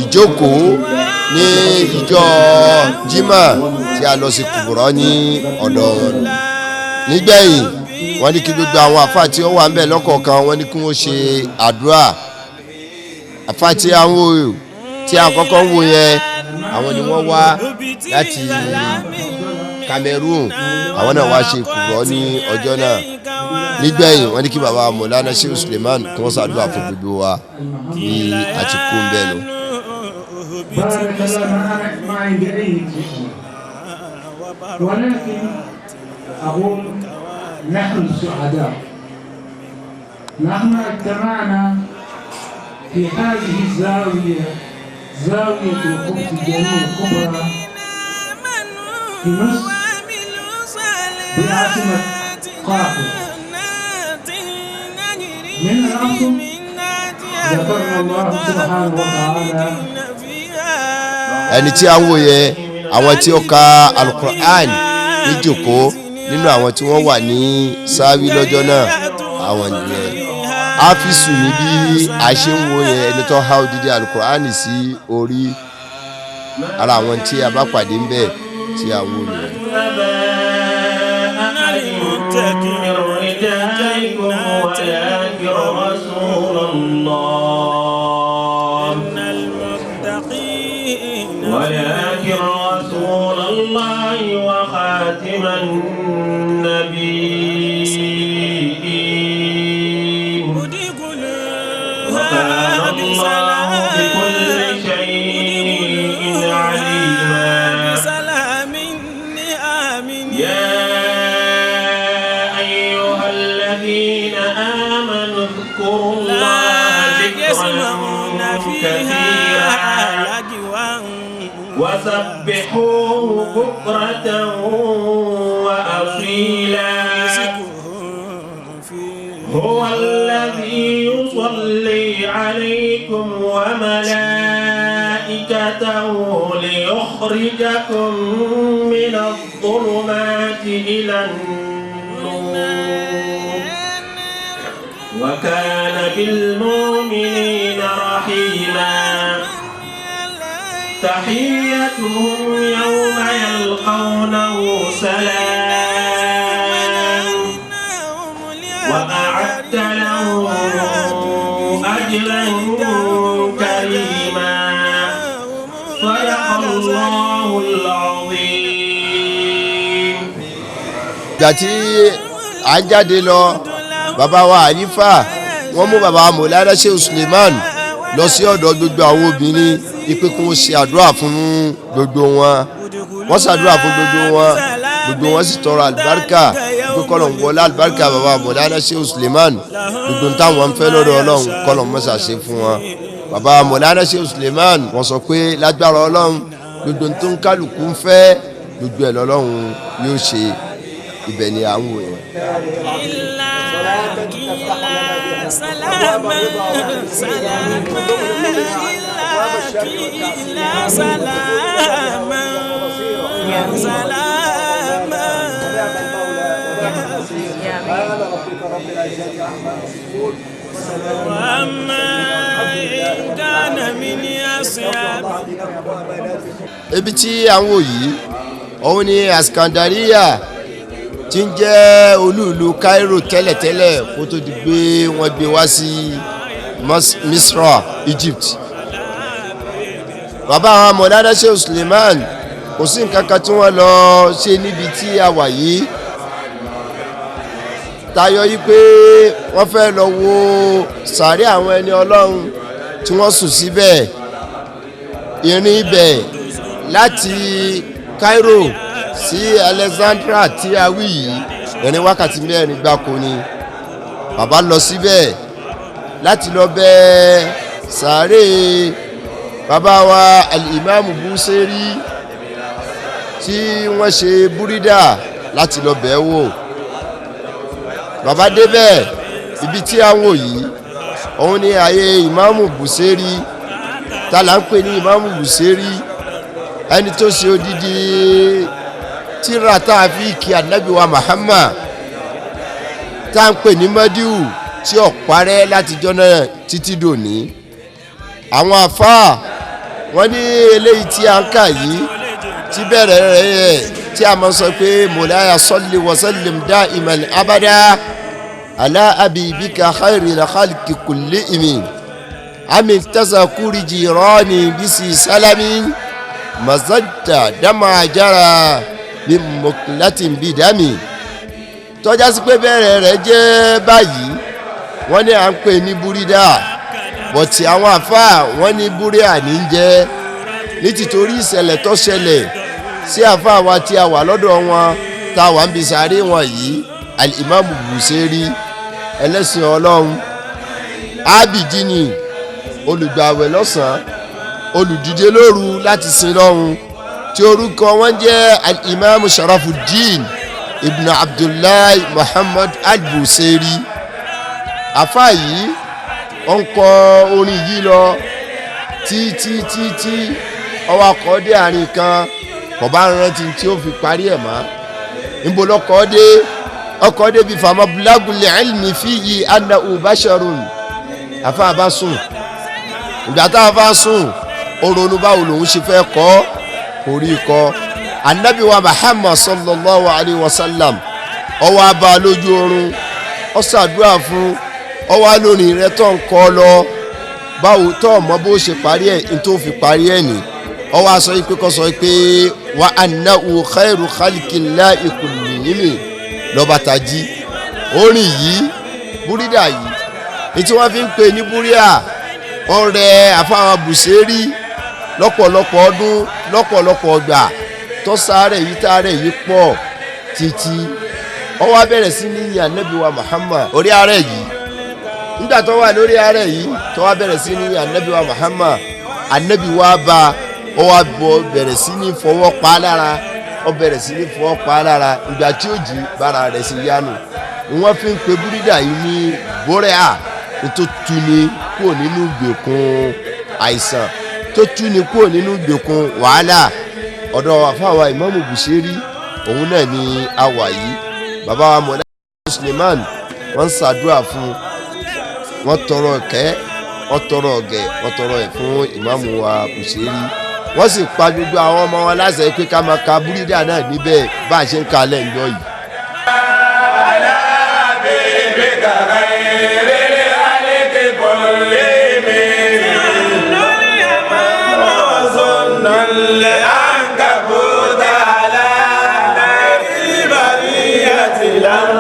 ìjókòó ní ìjọ jimá tí a lọ sí kùbùrọ̀ ní ọ̀dọ̀ wọn nígbẹ̀yìn wọ́n ní kí gbogbo àwọn àfáà tí ó wà ńbẹ̀ lọ́kọ̀ọ̀kan wọ́n ní kí wọ́n ṣe àdúrà. Àfáà tí àwọn tí a kọ́kọ́ ń wò yẹn àwọn ni wọ́n wá láti Cameroon, àwọn náà wá ṣe kùbùrọ̀ ní ọjọ́ náà. Nígbẹ̀yìn wọ́n ní kí bàbá Mọ̀lánà Sheikh Suleiman kí wọ́n ṣàdúrà fún gbogbo wa ní àti kú ń bẹ́ẹ̀ lọ. ولكن أقول نحن سعداء. نحن اجتمعنا في هذه الزاوية، زاوية القدس الجنوب الكبرى في مصر بعاصمة قاهرة. من الأصل ذكرنا الله سبحانه وتعالى ẹni tí a ń wò yẹ àwọn tí ó ka alukur'an níjòkó nínú àwọn tí wọ́n wà ní sáwí lọ́jọ́ náà àwọn nìyẹn. Áfíìsù ní bí a ṣe ń wò yẹ ẹni tó há odidi alukur'an sí orí ara àwọn tí a bá pàdé ń bẹ̀ tí a wò yẹn. ولكن رسول الله وخاتم النبيين وكان الله بكل شيء عليما. يا أيها الذين آمنوا اذكروا الله ذكرا كثيرا وسبحوه بكرة وأصيلا. هو الذي يصلي عليكم وملائكته ليخرجكم من الظلمات إلى النور وكان بالمؤمنين رحيما. تحيتهم يوم يلقونه سلام وأعد لهم أجرا كريما. صدق الله العظيم. Gàtí à ń jáde lọ bàbá wa àyífà wọ́n mú bàbá Mọ̀lánà Sheikh Suleiman lọ sí ọ̀dọ̀ gbogbo àwọn obìnrin ipe kí wọ́n ṣe àdúrà fún gbogbo wọn. Wọ́n ṣàdúrà fún gbogbo wọn sì tọrọ àlùbáríkà pé kọ́lọ̀ ń wọlé àlùbáríkà bàbá Mọ̀lánà Sheikh Suleiman gbogbo táwọn ń fẹ́ lọ́dọ̀ Ọlọ́run kọ́lọ̀ mọ́sà ṣe fún wọn. Bàbá Mọ̀lánà Sheikh Suleiman wọ́n sọ pé lágbára Ọlọ́run gbogbo tó ń kálukú ń fẹ́ gbogbo ẹ̀ lọ́lọ́run yóò ṣe. Ibẹ̀ ni à ń wò yẹn. Ibi tí à ń wò yìí òun ni Askandariya tí ń jẹ́ olú-ìlú Cairo tẹ́lẹ̀tẹ́lẹ̀ kó tó di pé wọ́n gbé wá sí Misra, Egypt. Bàbá àwọn Mọ̀lánà Sheikh Suleiman kò sí nǹkan kan tí wọ́n lọ ṣe níbi tí a wà yìí tayọ yìí pé wọ́n fẹ́ lọ wo sàárẹ̀ àwọn ẹni Ọlọ́run tí wọ́n sùn síbẹ̀. Ìrìn ibẹ̀ láti Cairo sí Alexandria tí a wí yìí ẹni wákàtí mẹ́rin gbáko ni bàbá lọ síbẹ̀ láti lọ bẹ̀ sàárè bàbá wa al-Imam Busiri tí wọ́n ṣe búrídà láti lọ bẹ̀ wò bàbá débẹ̀ ibi tí a ń wò yìí òun ni ààyè Imam Busiri tá là ń pè ní Imam Busiri ẹni tó ṣe odidi tírà tá a fi kí Ànábì wa Muhammad tá à ń pè ní madiu tí ó parẹ́ láti jọ́nà títí dòní àwọn àfáà wọ́n ní eléyìí tí a ń kà yìí tí bẹ̀rẹ̀ rẹ̀ tí a máa sọ pé mọ̀láyà salli wa sallim da'iman abada ala abibika khairil khalqi kullihim amin tazakuri jirani bisi salamin mazadda dama jara min muklatin bidami tọ́já sí pé bẹ̀rẹ̀ rẹ̀ jẹ́ báyìí wọ́n ní à ń pè ní búrídà bọ̀tì àwọn àfáà wọ́n ní búríà ní jẹ́ ní tìtorí ìṣẹ̀lẹ̀ tó ṣẹlẹ̀ sí àfáà wa tí a wà lọ́dọ̀ wọn tá a wà ń bi sàárè wọn yìí al-Imam Busiri ẹlẹ́sìn ọlọ́run ábìdínì olùgbàwẹ̀ lọ́sàn-án olùdíje lóru láti sin lọ́run tí orúkọ wọn jẹ́ al-Imam Sharafuddin ibn Abdullahi Muhammad al-Busiri àfáà yìí ó ń kọ orin yìí lọ tí ọwọ́ akọ́ dé àárín kan kò bá rántí tí ó fi parí ẹ̀ mọ́ níbo lọ́kọ́ dé ọkọ̀ dé bí fama bulagul ilmi fihi annahu basharun àfáà bá sùn ìgbà tá a bá sùn ó ronú báwo lòun ṣe fẹ́ kọ́ orí kọ́ Ànábì wa Muhammad sallallahu alayhi wa sallam ó wá bá lójú oorun ó ṣàdúrà fún ó wá lónìí rẹ tó ń kọ́ lọ báwo tó mọ bó ṣe parí ẹ̀ ní tó fi parí ẹ̀ ní ó wá sọ pé kó sọ pé wa annahu khairu khalqillahi kullihim lọ́ba tají orin yìí búrídà yìí ní tí wọ́n fi ń pè ní búríà ọ̀rẹ́ àfáwọn Busiri lọ́pọ̀lọpọ̀ ọdún lọ́pọ̀lọpọ̀ ọgbà tó sáré yìí tààrẹ yìí pọ̀ títí ó wá bẹ̀rẹ̀ sí ní yin Ànábì wa Muhammad orí ààrẹ yìí nígbà tó wà lórí ààrẹ yìí tó wá bẹ̀rẹ̀ sí ní yin Ànábì wa Muhammad Ànábì wa bá ó wá bẹ̀rẹ̀ sí ní fọwọ́ pa lára ó bẹ̀rẹ̀ sí ní fọwọ́ pa lára ìgbà tí ó jí bára rẹ̀ sí yánu wọ́n fi ń pe búrídà yìí ní bóríà tó tuni kúrò nínú ìgbèkùn àìsàn tó tuni kúrò nínú ìgbèkùn wàhálà ọ̀dọ̀ àfáwà Imam Busiri òun náà ni a wà yìí bàbá wa mọ̀lá Suleiman wọ́n ń ṣàdúrà fún wọ́n tọrọ ẹ̀kẹ́ wọ́n tọrọ ọ̀gẹ̀ wọ́n tọrọ ẹ̀ fún Imam wa Busiri wọ́n sì pa gbogbo àwọn ọmọ wọn láṣẹ pé ká máa ka búrídà náà níbẹ̀ bá a ṣe ń kalẹ̀ ń lọ yìí. Yeah.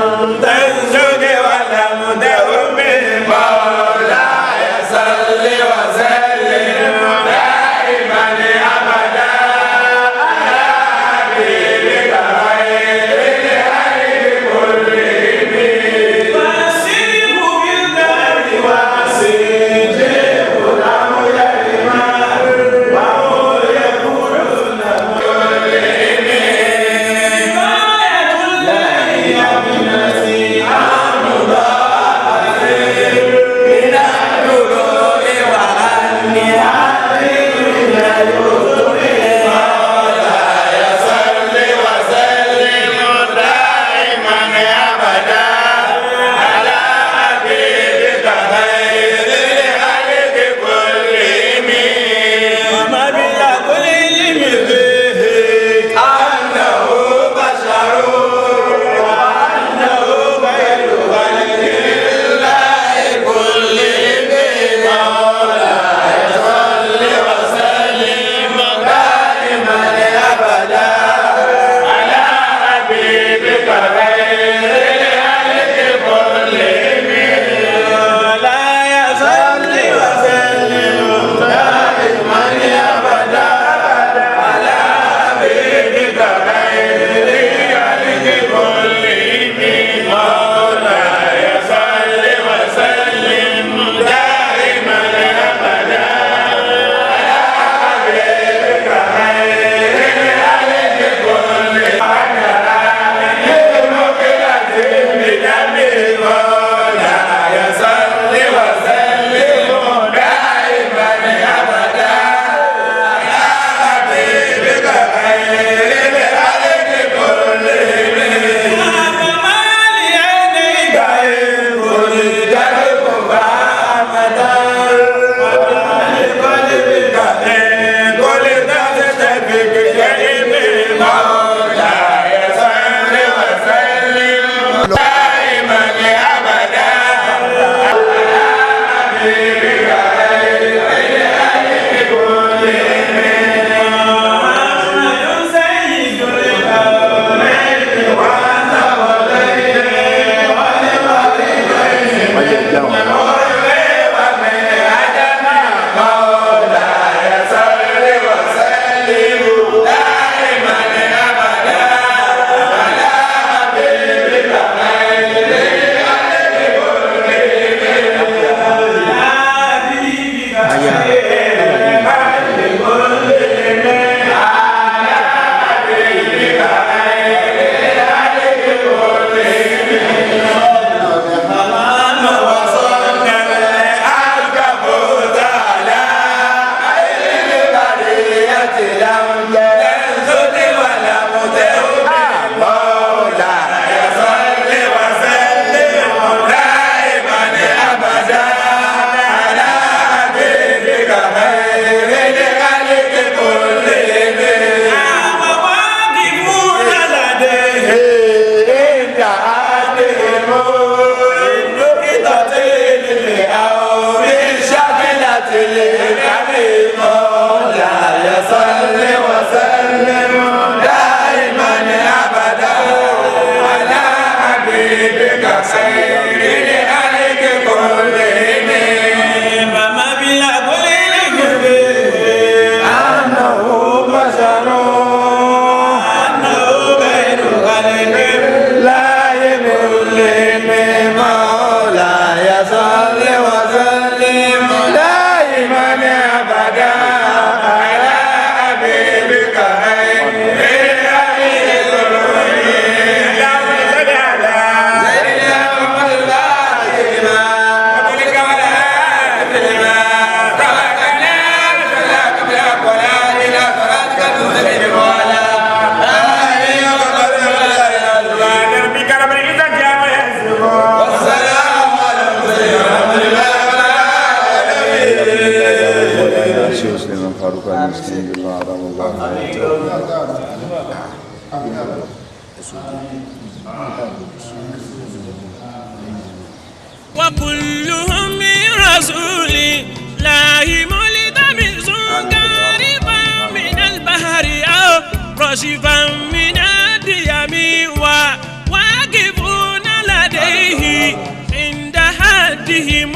وكلهم من رسول الله ملتمس قاربا من البحر أو رشفا من الديم وواقفون لديه عند حدهم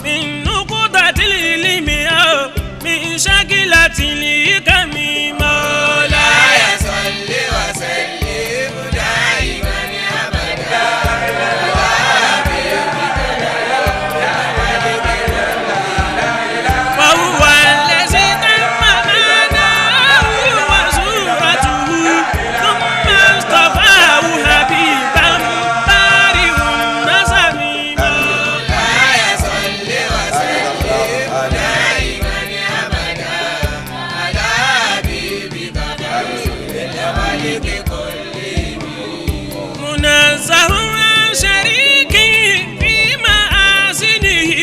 من نقطة العلم أو من شكلة الحكم مولاي صل وسلم دائما أبدا وهو الذي تم معناه وصورته ثم اصطفاه حبيبا بارئ النسم مولاي صل وسلم دائما أبدا على حبيبك رسول الملك كلهم منزه عن شريك في محاسنه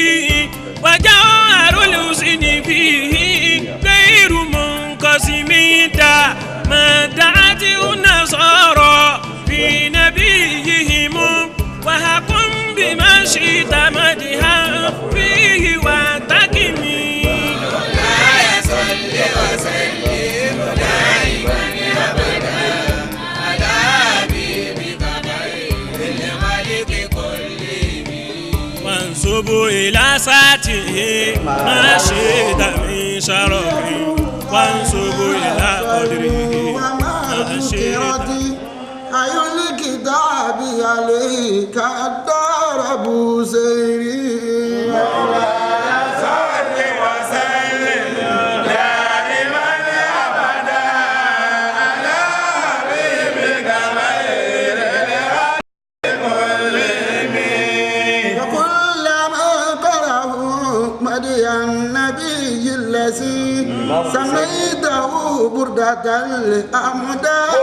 وجوهر الحسن فيه غير منقسم ما دعته النصارى في نبيهم وحكم بما شئت مدحا فيه واتكمي مولاي صل وسلم دائما أبدا على حبيبك خير الملك كلهم وانسب إلى ساته ما شئت من شرف وانسب إلى قدره ما شئت أي الكتاب عليك الدار بوسيري وكلما قرأوا مدي النبي الذي سميته بردة الأمداد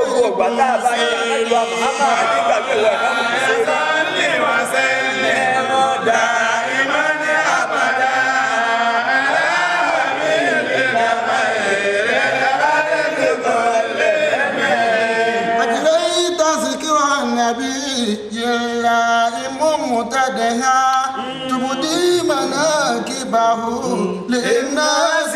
أجريت ذكر النبي الله ممتدها تبدي مناكبه للناس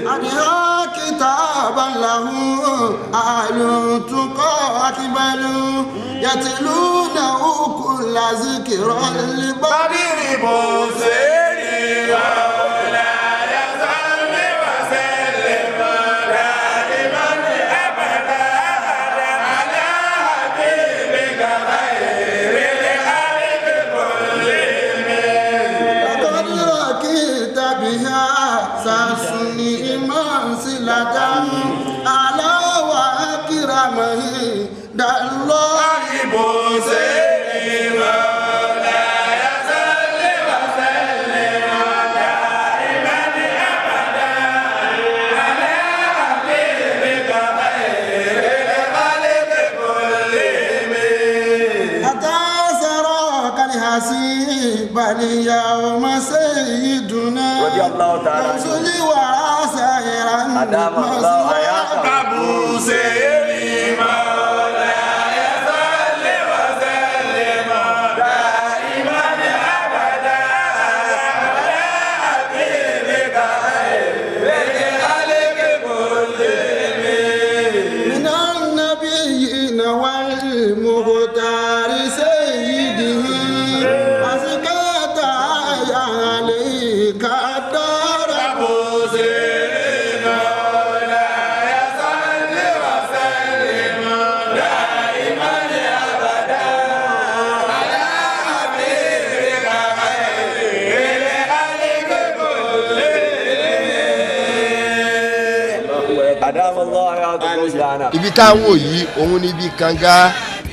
أدها كتابا له أهل تقى أقبلوا يتلونه كل ذكر لبدر بوسيري مولاي صل وسلم دائما أبدا على حبيبك خير الخلق كلهم لقد ركبت بها ساسني منزلة على وأكرمه الله بوسيري مولاي صل وسلم دائما أبدا على حبيبك خير الخلق كلهم أتى سراك الحسيب اليوم سيدنا رضي الله تعالى عنه. رسولي وسائرا أدام الله حياته. أبو سيري مولاي صل وسلم دائما أبدا على حبيبك خير الخلق كلهم من النبيين والمختار سيدهم أزكى عليك الدار أبو سيري مولاي صل وسلم دائما أبدا على حبيبك خير الخلق كلهم أدام الله حياته وسلامه. ibi tá ń wò yìí òun ni ibi kànga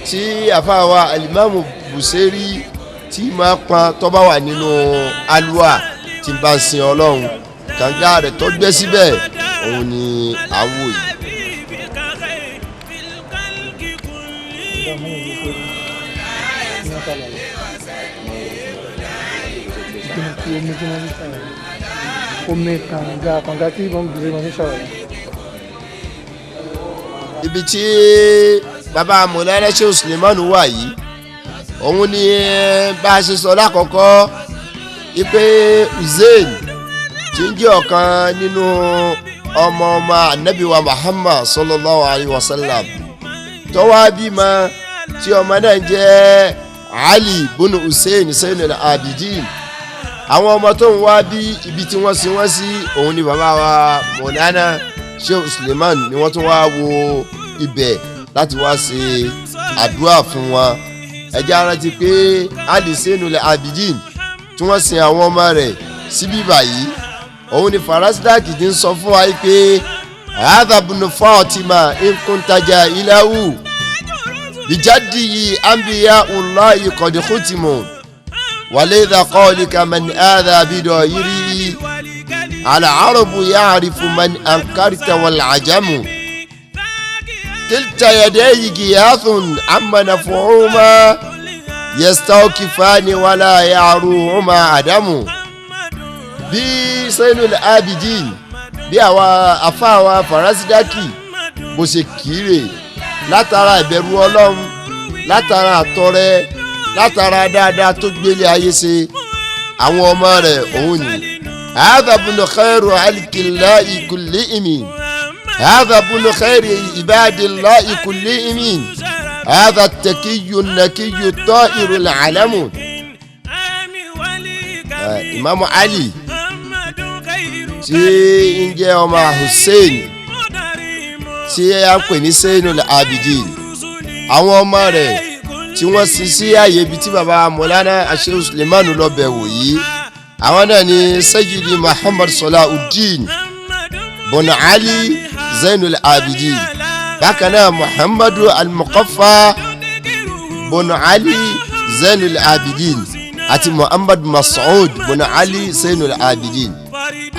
tí àfáàwà alimami Busiri tí máa pọn tó bá wà nínú alua tí bá ń sin ọlọ́run kànga rẹ̀ tó gbẹ́ síbẹ̀ òun ni à ń wò yìí. mú ìlú pé ní wọ́n tààlà rẹ̀ ìpinnu tí omi tí wọ́n ń ṣàlàyé omi kànga tí wọ́n ń gbèrè wọn ní ṣàlàyé. ibi tí bàbá Mọ̀lánà Sheikh Suleiman wà yìí òun ni bá a ṣe sọ lákọ̀ọ́kọ́ ipe Hussein tí ń jẹ́ ọ̀kan nínú ọmọ anabi wa Muhammad sallallahu alayhi wa sallam tó wá bímọ tí ọmọ náà ń jẹ́ Ali bunu Hussein Zainul Abidin àwọn ọmọ tó ń wá bí ibi tí wọ́n sin wọ́n sí òun ni bàbá wa Mọ̀lánà Sheikh Suleiman ni wọ́n tún wá wo ibẹ̀ láti wá ṣe àdúrà fún wọn ẹjẹ́ arántí pé Ali Zainul Abidin tí wọ́n sin àwọn ọmọ rẹ̀ síbí báyìí òun ni Farasdaki ti ń sọ fún wa pé hadha ibn Fatima in kunta jahilahu bijaddihi anbiya'ullahi qad khutimu walidha qawlika man hadha bidayrihi al-arabu ya'rifu man ankarta wal-ajamu kilta yadayhi giyathun amma naf'uma yastawkifani wala ya'ruhuma adamu bí Zainul Abidin bí àwọn afáwa Farasdaki bó ṣe kéré látara ìbẹ̀rù Ọlọ́run látara àtọrẹ látara dáadáa tó gbélé ayé ṣe àwọn ọmọ rẹ̀ òun ni hadha ibn khairu alkillahi kullihim hadha ibn khairu ibadillahi kullihim hadha at-takiyyu an-nakiyyu at-tahiru al-alamu. Imam Ali tí ń jẹ́ ọmọ Hussein tí a ń pè ní Zainul Abidin àwọn ọmọ rẹ̀ tí wọ́n sin sí ààyè ibi tí baba Mọ̀lánà Sheikh Suleiman lọ bẹ̀ wò yìí àwọn náà ni Sayyidi Muhammad Salahuddin bọ̀nà Ali Zainul Abidin bákan náà Muhammadu al-Muqaffa bọ̀nà Ali Zainul Abidin àti Muhammad Mas'ud bọ̀nà Ali Zainul Abidin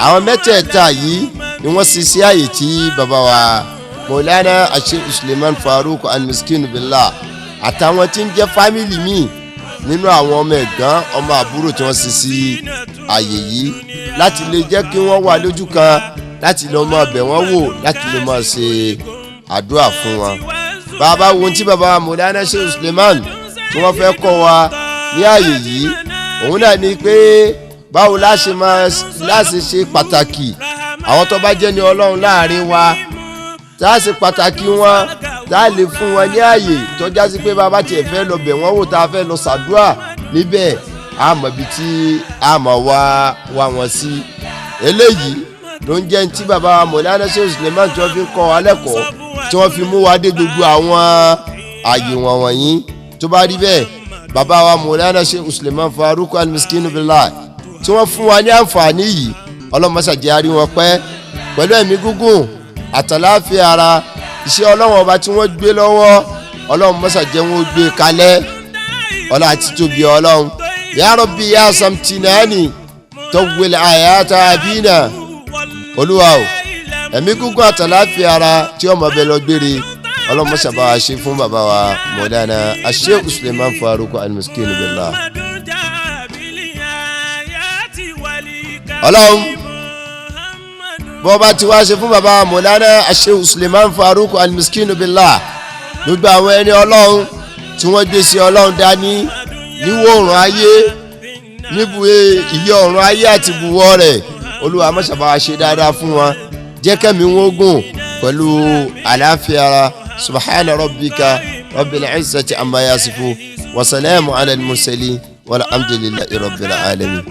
àwọn mẹ́tẹ̀ẹ̀ta yìí ni wọ́n sin sí ààyè tí baba wa Mọ̀lánà Sheikh Suleiman Farouk al-Miskin billah àtàwọn tí ń jẹ́ fámìlì míì nínú àwọn ọmọ ẹ̀gbọ́n ọmọ àbúrò tí wọ́n sin sí ààyè yìí láti lè jẹ́ kí wọ́n wà lójú kan láti lọ máa bẹ̀ wọ́n wò láti lè máa ṣe àdúrà fún wọn. bàbá wo tí baba Mọ̀lánà Sheikh Suleiman tí wọ́n fẹ́ kọ́ wa ní ààyè yìí òun náà ni pé báwo láṣẹ ṣe pàtàkì àwọn tó bá jẹ́ ní Ọlọ́run láàrin wa tá a ṣe pàtàkì wọn tá a lè fún wọn ní ààyè tó já sí pé bàbá tiẹ̀ fẹ́ lọ bẹ̀ wọ́n wò tá a fẹ́ lọ ṣàdúrà níbẹ̀ a mọ̀ ibi tí a mọ̀ wá wọn sí. eléyìí ló ń jẹ́ tí bàbá Mọ̀lánà Sheikh Suleiman tí wọ́n fi kọ́ wa lẹ́kọ̀ọ́ tí wọ́n fi mú wa dé gbogbo àwọn ààyè wọn wọ̀nyí tó bá rí bẹ́ẹ̀ bàbá wa Mọ̀lánà Sheikh Suleiman Farouk al-Miskin billah tí wọ́n fún wa ní àǹfààní yìí ọlọ́mọṣàjẹ́ àrí wọn pẹ́ pẹ̀lú ẹ̀mí gígùn àtàláfíà ara iṣẹ́ Ọlọ́run ọba tí wọ́n gbé lọ́wọ́ Ọlọ́run mọ́ṣàjẹ́ wọn gbé kalẹ̀ ọlá àti tóbi Ọlọ́run ya Rabbi ya samtinani tawwil ayata abina Olúwa o ẹ̀mí gígùn àtàláfíà ara tí ọmọ bẹ lọ gbére Ọlọ́run mọ́ṣàbá wa ṣe fún bàbá wa Mọ̀lánà Sheikh Suleiman Farouk al-Miskin billah. Ọlọ́run bọ́ bá ti wá ṣe fún bàbá Mọ̀lánà Sheikh Suleiman Farouk al-Miskin billah gbogbo àwọn ẹni Ọlọ́run tí wọ́n gbé sí Ọlọ́run dání níwọ̀ ọ̀run ayé níbùwé ìyẹ́ ọ̀run ayé àti ìbùwọ̀ rẹ̀ Olúwa má ṣàbá wa ṣe dáadáa fún wọn jẹ́ kẹ́mi wọn gùn pẹ̀lú àlàáfíà ara subhana rabbika rabbil izzati amma yasifu wa salamu ala al-mursalin walhamdulillahi rabbil alamin.